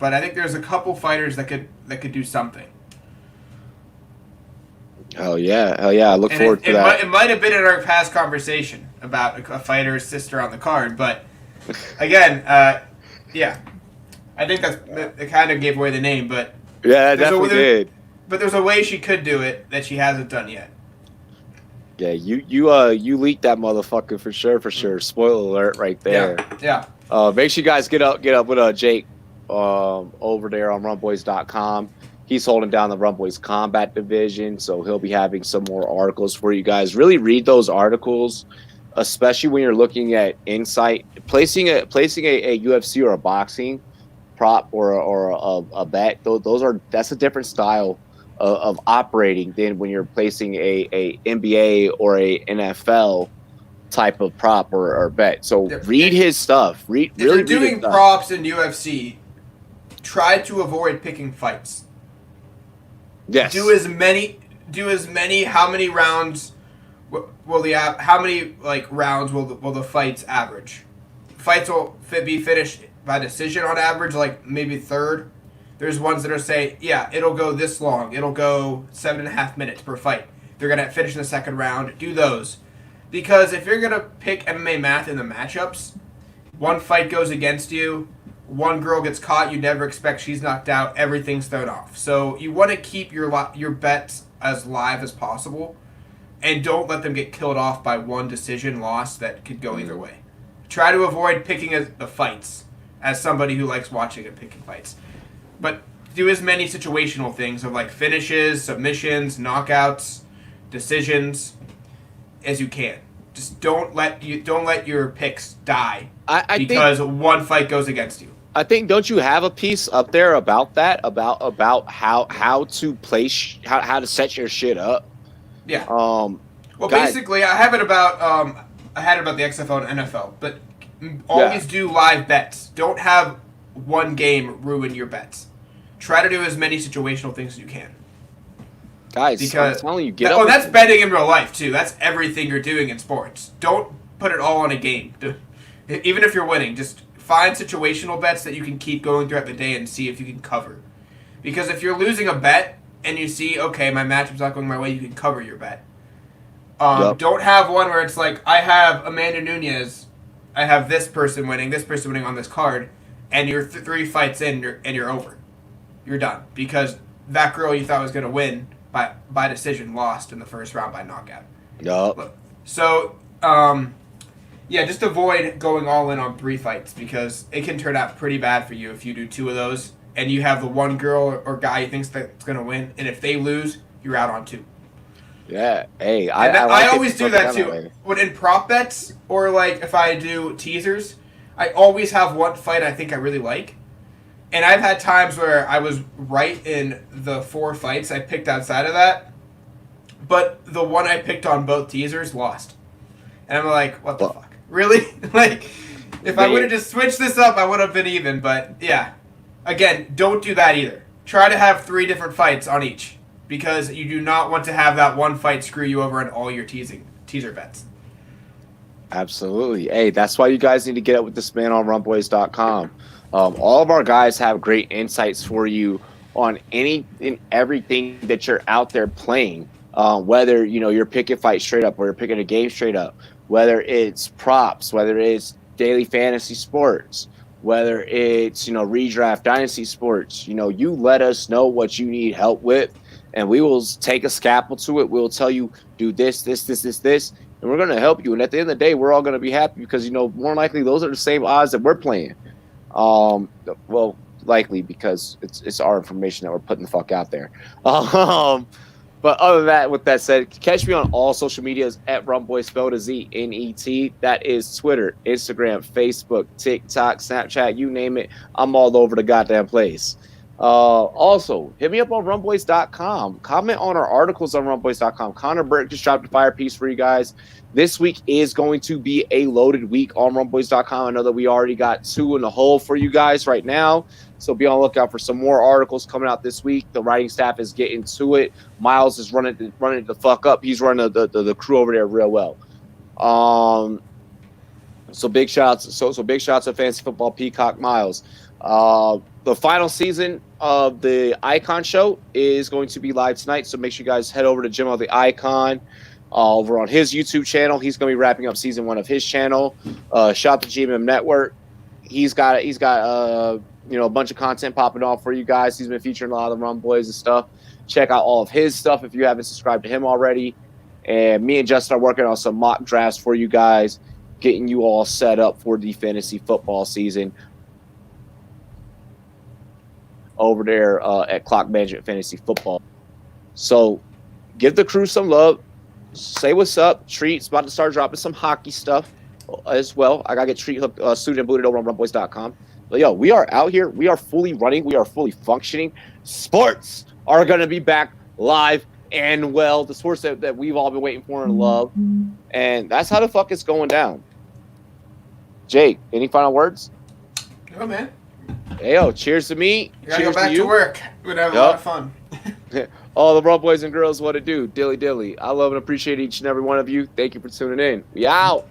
But I think there's a couple fighters that could do something. Hell yeah! I look forward to that. It might have been in our past conversation about a fighter's sister on the card, but again, yeah, I think it kind of gave away the name, but yeah, it definitely did. But there's a way she could do it that she hasn't done yet. Yeah, you leaked that motherfucker for sure. Spoiler alert, right there. Yeah. Make sure you guys get up with Jake over there on rumboys.com. He's holding down the Rum Boys Combat division, so he'll be having some more articles for you guys. Really read those articles, especially when you're looking at insight. Placing a UFC or a boxing prop or a bet. That's a different style of operating than when you're placing a NBA or a NFL type of prop or bet. So read his stuff. If you're doing props in UFC, try to avoid picking fights. Yes. Do as many. How many rounds will rounds will the fights average? Fights will be finished by decision on average, like maybe third. There's ones that are it'll go this long. It'll go 7.5 minutes per fight. They're gonna finish in the second round. Do those, because if you're gonna pick MMA math in the matchups, one fight goes against you. One girl gets caught, you never expect she's knocked out, everything's thrown off. So you want to keep your bets as live as possible, and don't let them get killed off by one decision loss that could go either way. Try to avoid picking the fights, as somebody who likes watching and picking fights. But do as many situational things of like finishes, submissions, knockouts, decisions as you can. Just don't let your picks die because one fight goes against you. I think, don't you have a piece up there about that, about how to place, how to set your shit up? Yeah. Basically, I have it about the XFL and NFL, but always do live bets. Don't have one game ruin your bets. Try to do as many situational things as you can. Guys, because I'm telling you, that's betting in real life too. That's everything you're doing in sports. Don't put it all on a game. Even if you're winning, just find situational bets that you can keep going throughout the day and see if you can cover. Because if you're losing a bet and you see, okay, my matchup's not going my way, you can cover your bet. Don't have one where it's like, I have Amanda Nunez, I have this person winning on this card, and you're 3 fights in and you're over. You're done. Because that girl you thought was going to win by decision lost in the first round by knockout. Yup. So, just avoid going all in on 3 fights, because it can turn out pretty bad for you if you do 2 of those and you have the one girl or guy you think's that's going to win, and if they lose, you're out on 2. Yeah. Hey, And I I like always do that too. way. When in prop bets or like if I do teasers, I always have one fight I think I really like. And I've had times where I was right in the 4 fights I picked outside of that, but the one I picked on both teasers lost. And I'm like, what the Well, fuck? Really? Like, if I they- would have just switched this up, I would have been even. But yeah, again, don't do that either. Try to have 3 different fights on each because you do not want to have that one fight screw you over on all your teaser bets. Absolutely. Hey, that's why you guys need to get up with this man on rumboys.com. All of our guys have great insights for you on any and everything that you're out there playing. Whether you're picking fight straight up or you're picking a game straight up, whether it's props, whether it's daily fantasy sports, whether it's redraft dynasty sports. You let us know what you need help with, and we will take a scalpel to it. We'll tell you do this, and we're going to help you. And at the end of the day, we're all going to be happy because more likely those are the same odds that we're playing. Well, likely because it's our information that we're putting the fuck out there. But other than that, with that said, catch me on all social medias at Rumboy, spelled as ZNET. That is Twitter, Instagram, Facebook, TikTok, Snapchat, you name it. I'm all over the goddamn place. Also, hit me up on rumboys.com. Comment on our articles on rumboys.com. Connor Burke just dropped a fire piece for you guys. This week is going to be a loaded week on rumboys.com. I know that we already got 2 in the hole for you guys right now. So be on the lookout for some more articles coming out this week. The writing staff is getting to it. Miles is running the fuck up. He's running the crew over there real well. So big shots. So big shots of Fantasy Football Peacock Miles. The final season of the Icon Show is going to be live tonight. So make sure you guys head over to Jim of the Icon over on his YouTube channel. He's going to be wrapping up season 1 of his channel. Shout out to GMM Network. He's got a bunch of content popping off for you guys. He's been featuring a lot of the Rum Boys and stuff. Check out all of his stuff if you haven't subscribed to him already. And me and Justin are working on some mock drafts for you guys, getting you all set up for the fantasy football season over there at Clock Management Fantasy Football. So give the crew some love. Say what's up. Treat's about to start dropping some hockey stuff as well. I got to get Treat suited and booted over on rumboys.com. But yo, we are out here. We are fully running. We are fully functioning. Sports are going to be back live and well. The sports that we've all been waiting for and love. And that's how the fuck it's going down. Jake, any final words? Oh, man. Hey, yo, cheers to me. You gotta Cheers go back to work. We're gonna have a lot of fun. All the Rum Boys and girls, what it do? Dilly dilly. I love and appreciate each and every one of you. Thank you for tuning in. We out.